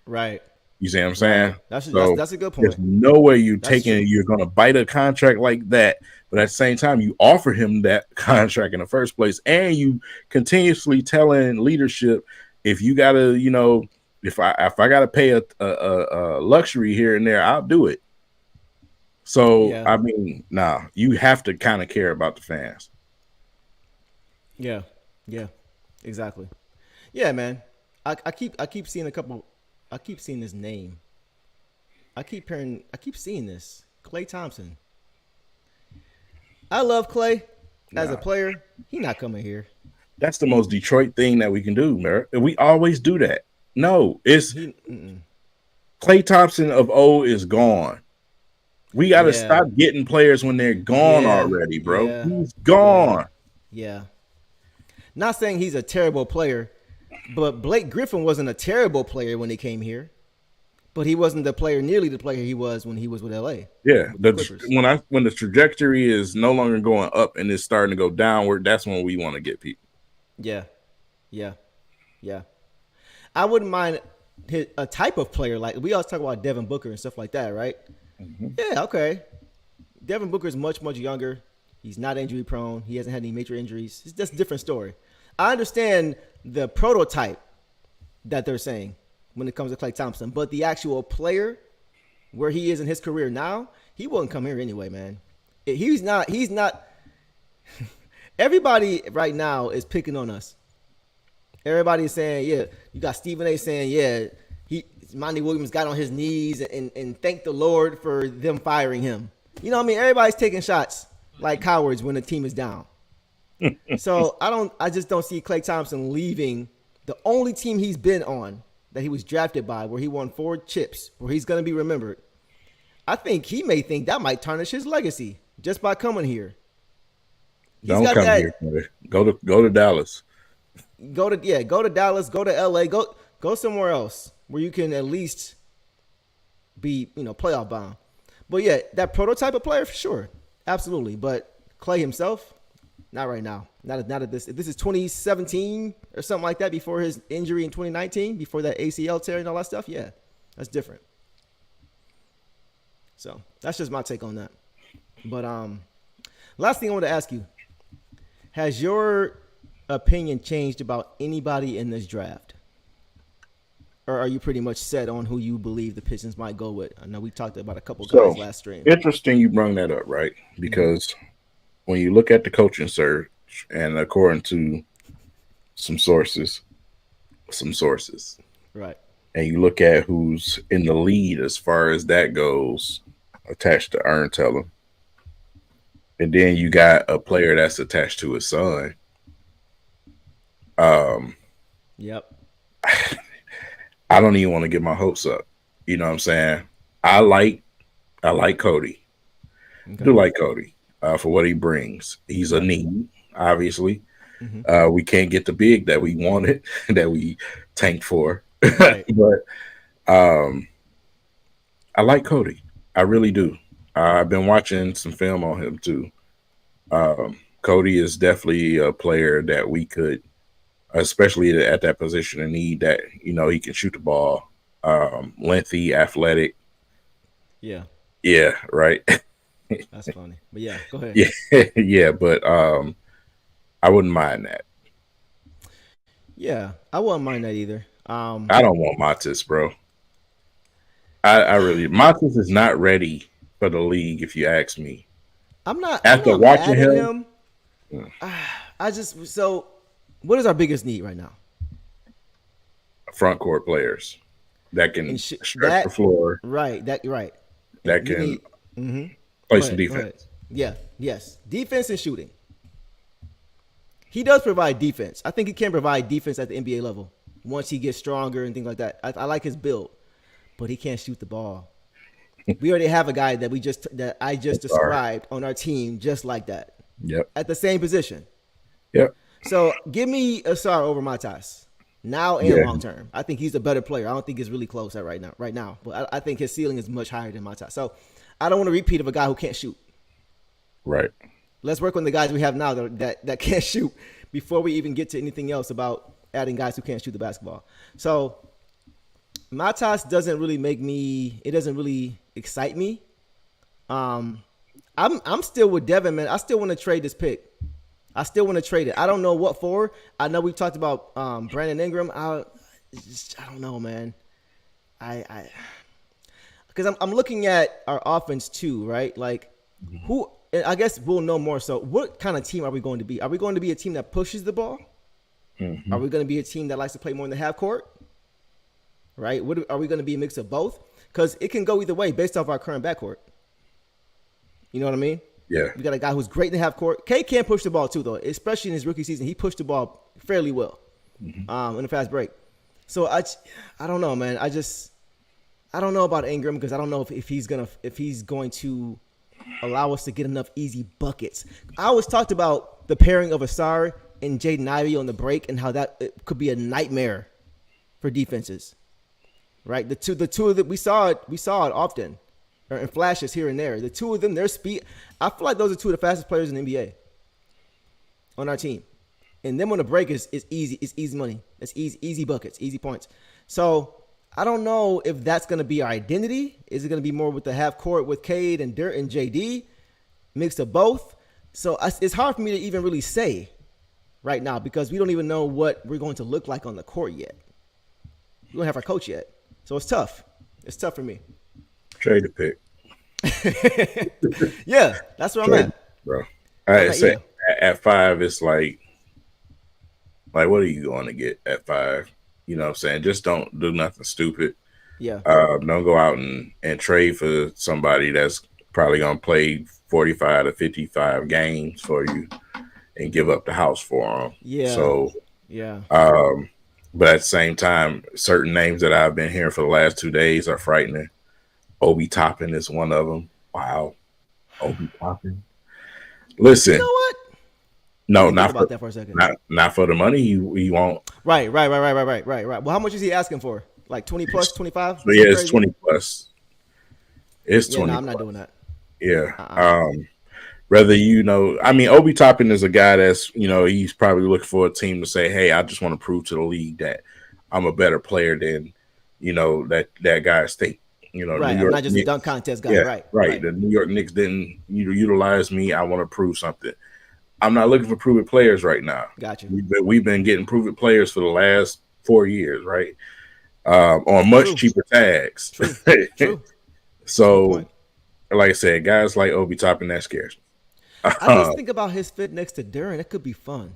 Right. You see what I'm saying? Right. That's a good point. There's no way you're going to bite a contract like that, but at the same time, you offer him that contract in the first place, and you continuously telling leadership, if you got to, you know, if I got to pay a luxury here and there, I'll do it. So, I mean, you have to kind of care about the fans. Yeah, exactly. Yeah, man. I keep seeing I keep seeing this name. I keep seeing this. Klay Thompson. I love Klay as a player. He not coming here. That's the most Detroit thing that we can do, man. We always do that. No, it's Klay Thompson of old is gone. We got to stop getting players when they're gone already, bro. Yeah. He's gone. Yeah. Not saying he's a terrible player, but Blake Griffin wasn't a terrible player when he came here. But he wasn't nearly the player he was when he was with LA. Yeah. When the trajectory is no longer going up and it's starting to go downward, that's when we want to get people. Yeah. I wouldn't mind a type of player, like we always talk about Devin Booker and stuff like that, right? Mm-hmm. Yeah, okay. Devin Booker is much, much younger. He's not injury prone. He hasn't had any major injuries. It's just a different story. I understand the prototype that they're saying when it comes to Klay Thompson, but the actual player, where he is in his career now, he wouldn't come here anyway, man. He's not. Everybody right now is picking on us. Everybody's saying, yeah, you got Stephen A. saying, yeah, Monty Williams got on his knees and thanked the Lord for them firing him. You know what I mean? Everybody's taking shots like cowards when the team is down. So I just don't see Klay Thompson leaving the only team he's been on that he was drafted by, where he won 4 chips, where he's going to be remembered. I think he may think that might tarnish his legacy just by coming here. Don't come here. Go to Dallas. Go to Dallas, go to LA, go somewhere else where you can at least be, playoff bound. But yeah, that prototype of player for sure. Absolutely. But Klay himself, not right now. Not at this. If this is 2017 or something like that, before his injury in 2019, before that ACL tear and all that stuff, yeah, that's different. So that's just my take on that. But last thing I want to ask you, has your opinion changed about anybody in this draft? Or are you pretty much set on who you believe the Pistons might go with? I know we talked about a couple guys last stream. Interesting you bring that up, right? Because when you look at the coaching search, and according to some sources, right, and you look at who's in the lead as far as that goes, attached to Earn Teller. And then you got a player that's attached to his son. Yep. I don't even want to get my hopes up. You know what I'm saying? I like Cody. Okay. Do like Cody for what he brings. He's a Right. need, obviously. Mm-hmm. We can't get the big that we wanted, that we tanked for. Right. But I like Cody. I really do. I've been watching some film on him too. Cody is definitely a player that we could, especially at that position of need, that he can shoot the ball, lengthy, athletic. Yeah. Yeah, right. That's funny. But yeah, go ahead. Yeah, yeah, but I wouldn't mind that. Yeah, I wouldn't mind that either. I don't want Matis, bro. I really Matis is not ready for the league, if you ask me. I'm After not watching mad at him, him. I just so what is our biggest need right now? front court players that can And stretch the floor, right, that right. that You can need mm-hmm. play Go some ahead, go ahead. defense. Yeah, yes. Defense and shooting. He does provide defense. I think he can provide defense at the NBA level once he gets stronger and things like that. I like his build, but he can't shoot the ball. We already have a guy that I just described on our team just like that. Yep. At the same position. Yep. So give me Asar over Matas now and Yeah. long term. I think he's a better player. I don't think it's really close at right now. But I think his ceiling is much higher than Matas. So I don't want to repeat of a guy who can't shoot. Right. Let's work on the guys we have now that can't shoot before we even get to anything else about adding guys who can't shoot the basketball. So Matas doesn't really excite me. I'm still with Devin, man. I still want to trade this pick. I still want to trade it. I don't know what for. I know we talked about Brandon Ingram. I don't know, man. Because I'm looking at our offense too, right? Like who? I guess we'll know more. So, what kind of team are we going to be? Are we going to be a team that pushes the ball? Mm-hmm. Are we going to be a team that likes to play more in the half court? Right? Are we going to be a mix of both? Because it can go either way based off our current backcourt. You know what I mean? Yeah. We got a guy who's great in the half court. K can push the ball too, though, especially in his rookie season. He pushed the ball fairly well in the fast break. So I don't know, man. I don't know about Ingram because I don't know if he's going to allow us to get enough easy buckets. I always talked about the pairing of Asar and Jaden Ivey on the break and how it could be a nightmare for defenses. Right? The two of them, we saw it often, or in flashes here and there. The two of them, their speed. I feel like those are two of the fastest players in the NBA on our team. And them on the break is easy. It's easy money. It's easy buckets, easy points. So I don't know if that's going to be our identity. Is it going to be more with the half court with Cade and Dirt and JD, mixed of both? So it's hard for me to even really say right now because we don't even know what we're going to look like on the court yet. We don't have our coach yet. So it's tough. It's tough for me. Trade the pick. Yeah, that's where I'm at. Bro. I say at 5, it's like what are you going to get at 5? You know what I'm saying? Just don't do nothing stupid. Yeah. Don't go out and trade for somebody that's probably going to play 45 to 55 games for you and give up the house for them. Yeah. So, yeah. But at the same time, certain names that I've been hearing for the last 2 days are frightening. Obi Toppin is one of them. Wow. Obi Toppin. Listen. You know what? No, not for that for a second. Not for the money he won't. Right. Well, how much is he asking for? Like 20 plus, 25? So yeah, it's 20 plus. It's 20. No, I'm not doing that. Yeah. Whether Obi Toppin is a guy that's, he's probably looking for a team to say, hey, I just want to prove to the league that I'm a better player than, that guy State. Right. I'm not just a dunk contest guy. Yeah, right. The New York Knicks didn't utilize me. I want to prove something. I'm not looking for proven players right now. Gotcha. We've been getting proven players for the last 4 years, right? On much cheaper tags. True. So, like I said, guys like Obi Toppin, that scares me. I just think about his fit next to Duren. It could be fun.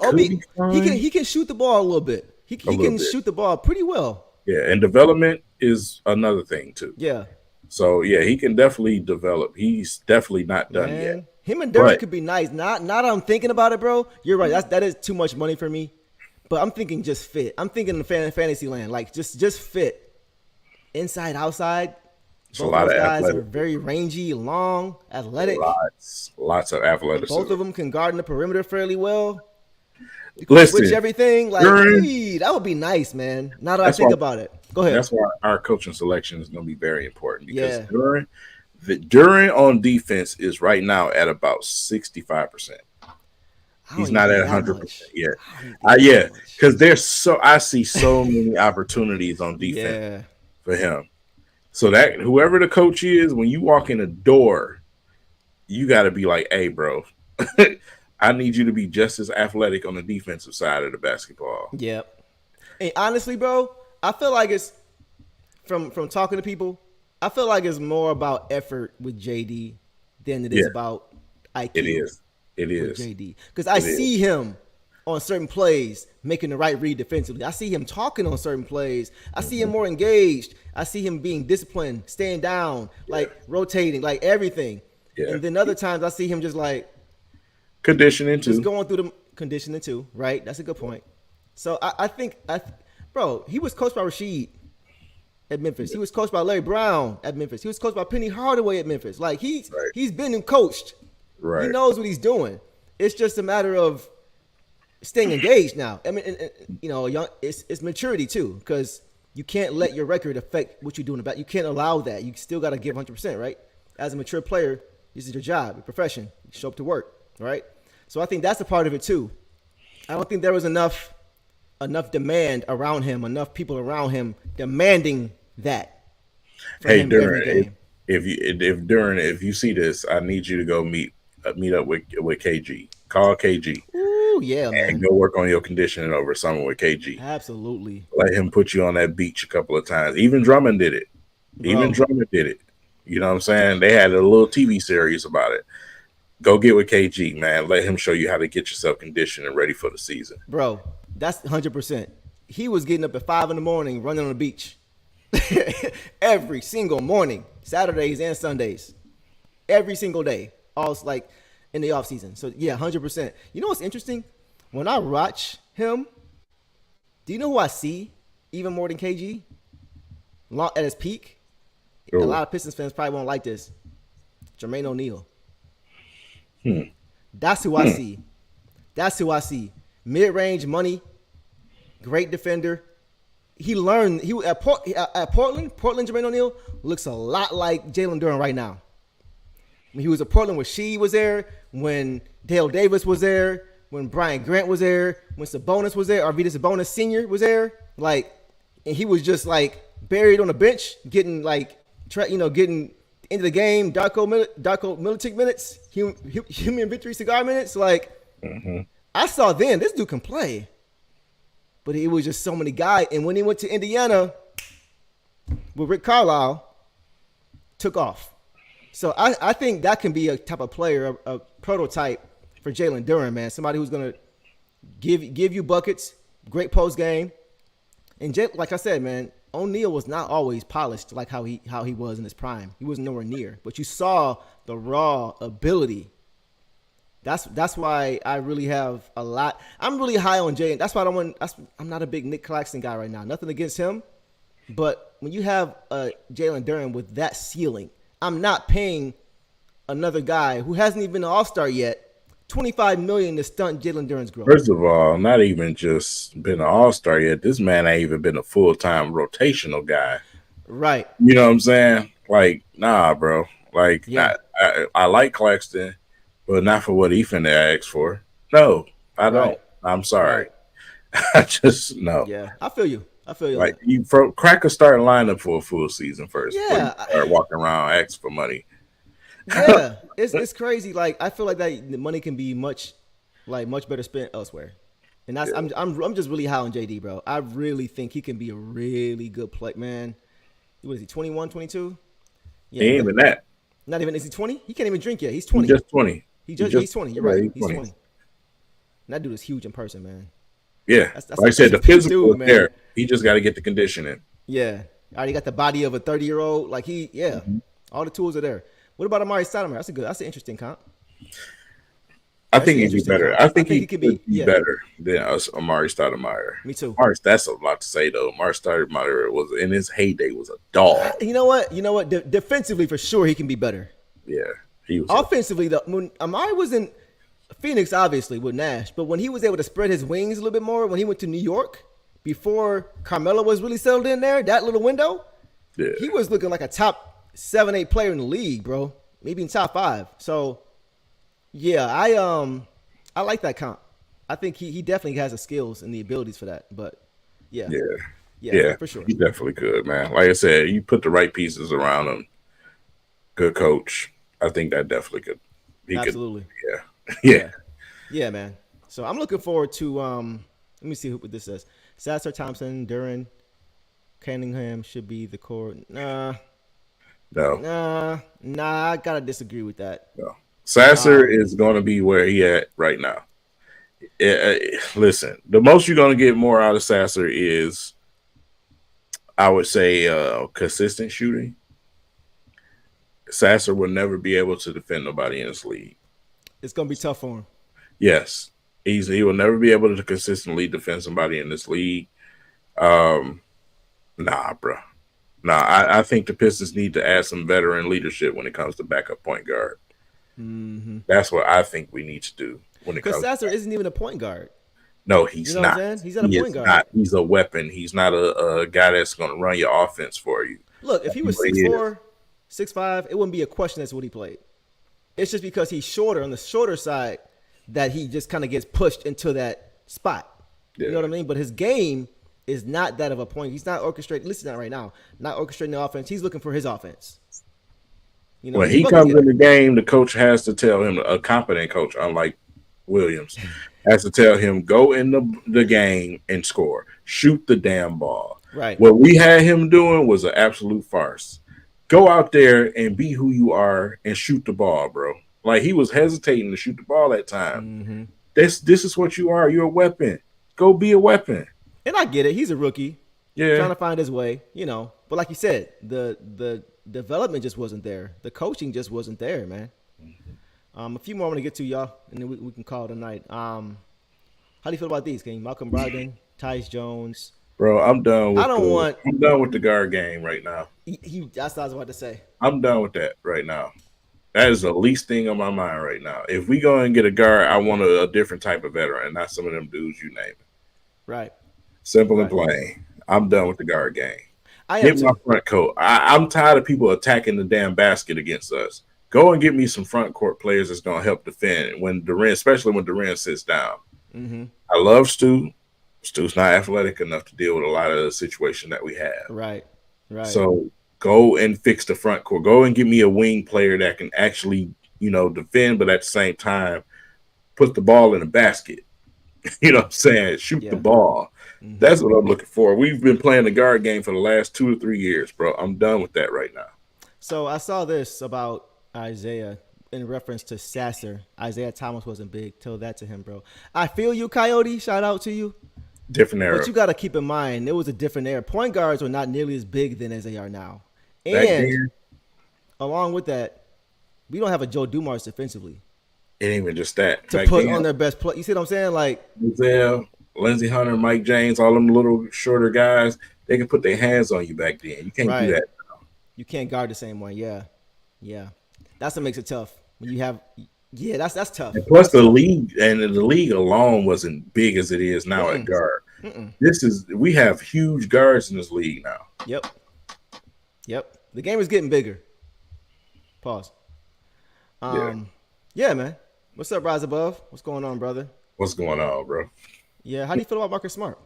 Obi, he can shoot the ball a little bit. He can shoot the ball pretty well. Yeah, and development is another thing too. Yeah. So yeah, he can definitely develop. He's definitely not done yet. Man, him and Duran But could be nice. Not I'm thinking about it, bro. You're right. That is too much money for me. But I'm thinking just fit. I'm thinking in fantasy land, like just fit, inside, outside. it's a Both of lot those of guys are athletic, very rangy, long, athletic. lots of Both athleticism. of them can guard in the perimeter fairly well. You can switch Listen, everything. Like, during that would be nice, man. Now that I that's why think about it. Go ahead. that's why our coaching selection is going to be very important because Yeah. During on defense is right now at about 65%. I don't He's even not think at that 100% much. yet. I don't even think Yeah, that much. because I see so many opportunities on defense Yeah. for him. So that whoever the coach is, when you walk in the door, you got to be like, "Hey, bro, I need you to be just as athletic on the defensive side of the basketball." Yep. And honestly, bro, I feel like it's from talking to people. I feel like it's more about effort with JD than it is Yeah, about it IQ is. It with is. JD. Because I It is. see him on certain plays making the right read defensively. I see him talking on certain plays. I see him more engaged. I see him being disciplined, staying down, like rotating, like everything. Yeah. And then other times I see him just like Conditioning just too. going through the conditioning too, right? That's a good point. So I think, bro, he was coached by Rasheed at Memphis. He was coached by Larry Brown at Memphis. He was coached by Penny Hardaway at Memphis. Like Right. he's been coached. He Right. knows what he's doing. It's just a matter of staying engaged now. I mean, it's maturity too, because you can't let your record affect what you're doing about. You can't allow that. You still got to give 100%, right? As a mature player, this is your job, your profession. You show up to work, right? So I think that's a part of it too. I don't think there was enough demand around him, enough people around him demanding that for Hey, him every Duran, game. if you see this, I need you to go meet up with KG. Call KG Ooh, yeah, and man. go work on your conditioning over summer with KG. Absolutely, Let him put you on that beach a couple of times. Even Drummond did it. Even bro. Drummond did it. You know what I'm saying? They had a little TV series about it. Go get with KG, man. Let him show you how to get yourself conditioned and ready for the season. Bro, that's 100%. He was getting up at 5 in the morning, running on the beach every single morning, Saturdays and Sundays, every single day, all like in the off season. So yeah, 100%. You know what's interesting? When I watch him, do you know who I see even more than KG at his peak? A Ooh. lot of Pistons fans probably won't like this. Jermaine O'Neal. Hmm. That's who I see. That's who I see. Mid-range money, great defender. He learned at Portland. Jermaine O'Neal looks a lot like Jalen Duren right now. When he was at Portland, when She was there, when Dale Davis was there, when Brian Grant was there, when Sabonis was there, Arvydas Sabonis Sr. was there, like, and he was just like buried on the bench, getting like, getting into the game, Darko Milicic minutes, human victory cigar minutes. Like, I saw then this dude can play, but it was just so many guys. And when he went to Indiana with Rick Carlisle, took off. So I think that can be a type of player, a prototype for Jalen Duren, man. Somebody who's gonna give you buckets, great post game, and like I said, man, O'Neal was not always polished like how he was in his prime. He wasn't nowhere near, but you saw the raw ability. That's why I really have a lot. I'm really high on Jay. That's why I'm not a big Nick Claxton guy right now. Nothing against him, but when you have Jalen Duren with that ceiling, I'm not paying another guy who hasn't even been an All-Star yet $25 million to stunt Jalen Duren's growth. First of all, not even just been an all-star yet. This man ain't even been a full-time rotational guy. Right. You know what I'm saying? Like, nah, bro. Like, Yeah. I like Claxton, but not for what he finna ask for. No, I don't. Right. I'm sorry. Right. I just no. Yeah, I feel you. Like, you crack a starting lineup for a full season first. Yeah. Before you start walking around asking for money. Yeah, it's crazy. Like, I feel like that the money can be much better spent elsewhere. And that's I'm just really high on JD, bro. I really think he can be a really good player, man. What is he, 21, 22? Yeah, He ain't even that. Not even, is he 20? He can't even drink yet. He's 20. He's just 20. He's 20. You're right. He's 20. 20. And that dude is huge in person, man. Yeah. That's like I said, the a big physical dude, is man. there. He just got to get the conditioning. Yeah. Already got the body of a 30-year-old. Like all the tools are there. What about Amari Stoudemire? That's an interesting comp. I think he'd be better. Comp. I think he he could could be. be Yeah, better than us, Amari Stoudemire. me too. That's a lot to say though. Amari Stoudemire was in his heyday was a dog. You know what? Defensively, for sure, he can be better. Yeah, he was. Offensively, though, when Amari was in Phoenix, obviously with Nash, but when he was able to spread his wings a little bit more, when he went to New York before Carmelo was really settled in there, that little window, he was looking like a top 7-8 player in the league, bro. Maybe in top 5. So, yeah, I like that comp. I think he definitely has the skills and the abilities for that. But yeah, for sure, he definitely could, man. Like I said, you put the right pieces around him. Good coach. I think that definitely could. Absolutely. Yeah, man. So I'm looking forward to. Let me see what this says. Sasser, Thompson, Duran, Cunningham should be the core. Nah. I gotta disagree with that. No. Sasser is going to be where he at right now. Listen, the most you're going to get more out of Sasser is, I would say, consistent shooting. Sasser will never be able to defend nobody in this league. It's going to be tough for him. Yes. He will never be able to consistently defend somebody in this league. Nah, bro. Nah, I think the Pistons need to add some veteran leadership when it comes to backup point guard. Mm-hmm. That's what I think we need to do when it comes. Because Sasser isn't even a point guard. No, he's not. He's not a point guard. Not. He's a weapon. He's not a guy that's going to run your offense for you. Look, if he was 6'4", 6'5", it wouldn't be a question as to what he played. It's just because he's shorter on the shorter side that he just kind of gets pushed into that spot. Yeah. You know what I mean? But his game is not that of a point. He's not orchestrating. Listen, not right now. Not orchestrating the offense. He's looking for his offense. You know, when he comes in the game, the coach has to tell him, a competent coach, unlike Williams, has to tell him, go in the game and score. Shoot the damn ball. Right. What we had him doing was an absolute farce. Go out there and be who you are and shoot the ball, bro. Like, he was hesitating to shoot the ball that time. Mm-hmm. This is what you are. You're a weapon. Go be a weapon. And I get it. He's a rookie. Yeah. Trying to find his way, you know. But like you said, the development just wasn't there. The coaching just wasn't there, man. A few more I want to get to, y'all, and then we can call it a night. How do you feel about these, King? Malcolm Brogdon, Tyus Jones. Bro, I'm done with I'm done with the guard game right now. That's what I was about to say. I'm done with that right now. That is the least thing on my mind right now. If we go and get a guard, I want a different type of veteran, not some of them dudes you name it. Right. Simple and plain. I'm done with the guard game. Get my front court. I'm tired of people attacking the damn basket against us. Go and get me some front court players that's going to help defend when Durant, especially when Durant sits down. Mm-hmm. I love Stu. Stu's not athletic enough to deal with a lot of the situation that we have. Right. So go and fix the front court. Go and give me a wing player that can actually, defend, but at the same time, put the ball in the basket. You know what I'm saying? Shoot the ball. Mm-hmm. That's what I'm looking for. We've been playing the guard game for the last 2 to 3 years, bro. I'm done with that right now. So I saw this about Isaiah in reference to Sasser. Isaiah Thomas wasn't big. Tell that to him, bro. I feel you, Coyote. Shout out to you. Different era. But you got to keep in mind, it was a different era. Point guards were not nearly as big then as they are now. And along with that, we don't have a Joe Dumars defensively. It ain't even just that. To put on their best play. You see what I'm saying? Like Lindsey Hunter, Mike James, all them little shorter guys, they can put their hands on you back then. You can't do that now. You can't guard the same way. Yeah. That's what makes it tough. When you have that's tough. And plus the league alone wasn't big as it is now at guard. We have huge guards in this league now. Yep. The game is getting bigger. Pause. Yeah, man. What's up, Rise Above? What's going on, brother? What's going on, bro? Yeah, how do you feel about Marcus Smart?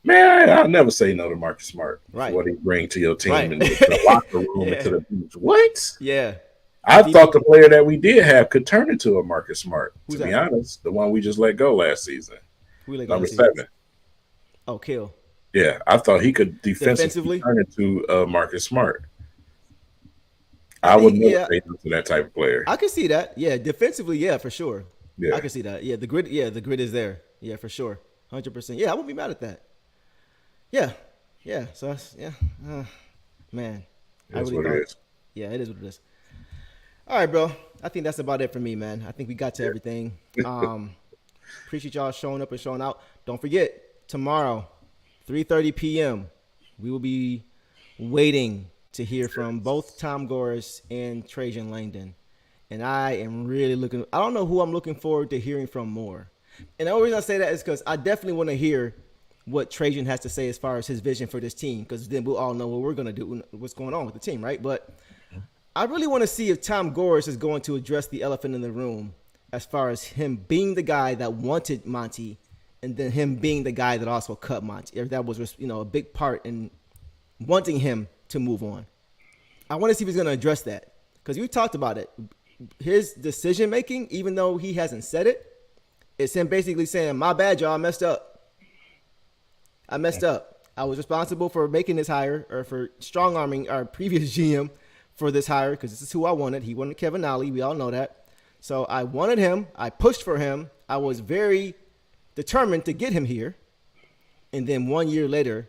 Man, I'll never say no to Marcus Smart. Right. For what he bring to your team and to the locker room and to the beach. What? Yeah. I thought the player that we did have could turn into a Marcus Smart. Who's to be that? honest, the one we just let go last season. Who let go Number 7. Oh, Kill. Yeah, I thought he could defensively turn into Marcus Smart. I would never say no to that type of player. I can see that. Yeah, defensively, yeah, for sure. Yeah. I can see that. Yeah, the grid is there. Yeah, for sure. 100%. Yeah, I wouldn't be mad at that. Yeah. Yeah. So that's yeah. Man, It I is really what it thought. is. Yeah, it is what it is. All right, bro. I think that's about it for me, man. I think we got to everything. Appreciate y'all showing up and showing out. Don't forget tomorrow, 3:30 p.m. We will be waiting to hear from both Tom Gores and Trajan Langdon. And I am really looking. I don't know who I'm looking forward to hearing from more. And the only reason I say that is because I definitely want to hear what Trajan has to say as far as his vision for this team, because then we'll all know what we're gonna do, what's going on with the team, right? But I really want to see if Tom Gores is going to address the elephant in the room as far as him being the guy that wanted Monty, and then him being the guy that also cut Monty. If that was, a big part in wanting him to move on. I want to see if he's going to address that, because we talked about it. His decision making, even though he hasn't said it, it's him basically saying, "My bad, y'all. I messed up. I messed up. I was responsible for making this hire, or for strong arming our previous GM for this hire, because this is who I wanted. He wanted Kevin Ollie. We all know that. So I wanted him. I pushed for him. I was very determined to get him here. And then 1 year later,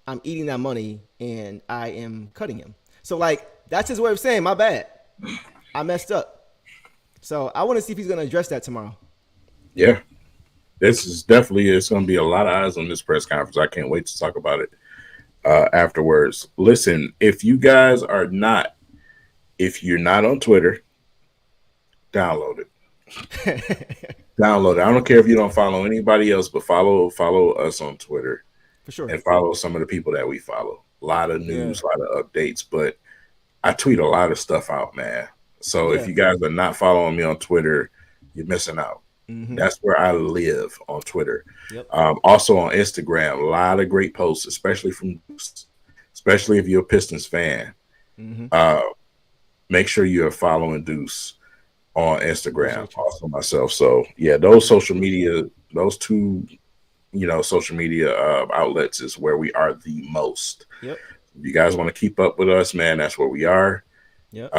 I'm eating that money and I am cutting him." So, like, that's his way of saying, "My bad. I messed up." So I want to see if he's going to address that tomorrow. Yeah. This is definitely, it's going to be a lot of eyes on this press conference. I can't wait to talk about it afterwards. Listen, if you're not on Twitter, download it. Download it. I don't care if you don't follow anybody else, but follow us on Twitter. For sure. And follow some of the people that we follow. A lot of news, a lot of updates, but I tweet a lot of stuff out, man. So if you guys are not following me on Twitter, you're missing out. Mm-hmm. That's where I live, on Twitter. Yep. Also on Instagram, a lot of great posts, especially if you're a Pistons fan. Mm-hmm. Make sure you're following Deuce on Instagram, also myself. So yeah, those social media, those two, social media outlets is where we are the most. Yep. If you guys want to keep up with us, man, that's where we are. Yep.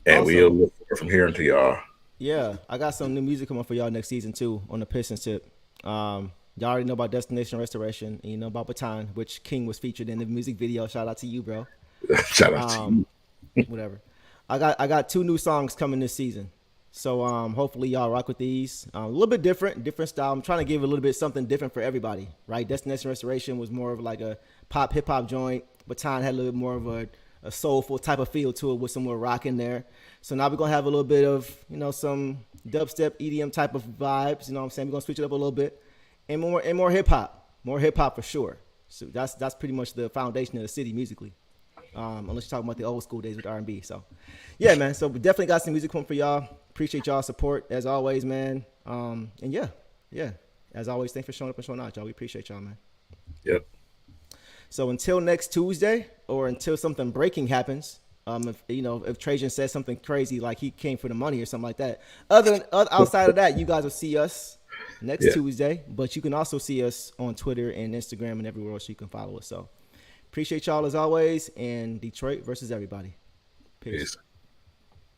And we'll look forward from here to y'all. Yeah, I got some new music coming for y'all next season too on the Pistons tip. Y'all already know about Destination Restoration, and you know about Baton, which King was featured in the music video. Shout out to you, bro. Shout out to you. Whatever. I got 2 new songs coming this season. So hopefully y'all rock with these. A little bit different style. I'm trying to give a little bit something different for everybody, right? Destination Restoration was more of like a pop hip hop joint. Baton had a little bit more of a soulful type of feel to it with some more rock in there. So now we're going to have a little bit of, some dubstep, EDM type of vibes. You know what I'm saying? We're going to switch it up a little bit. And more hip hop. More hip hop for sure. So that's pretty much the foundation of the city musically. Unless you're talking about the old school days with R&B. So, yeah, man. So we definitely got some music coming for y'all. Appreciate y'all support as always, man. And yeah. As always, thanks for showing up and showing out, y'all. We appreciate y'all, man. Yep. So until next Tuesday, or until something breaking happens, if Trajan says something crazy like he came for the money or something like that, outside of that, you guys will see us next Tuesday. But you can also see us on Twitter and Instagram and everywhere else you can follow us. So appreciate y'all as always. And Detroit versus everybody. Peace.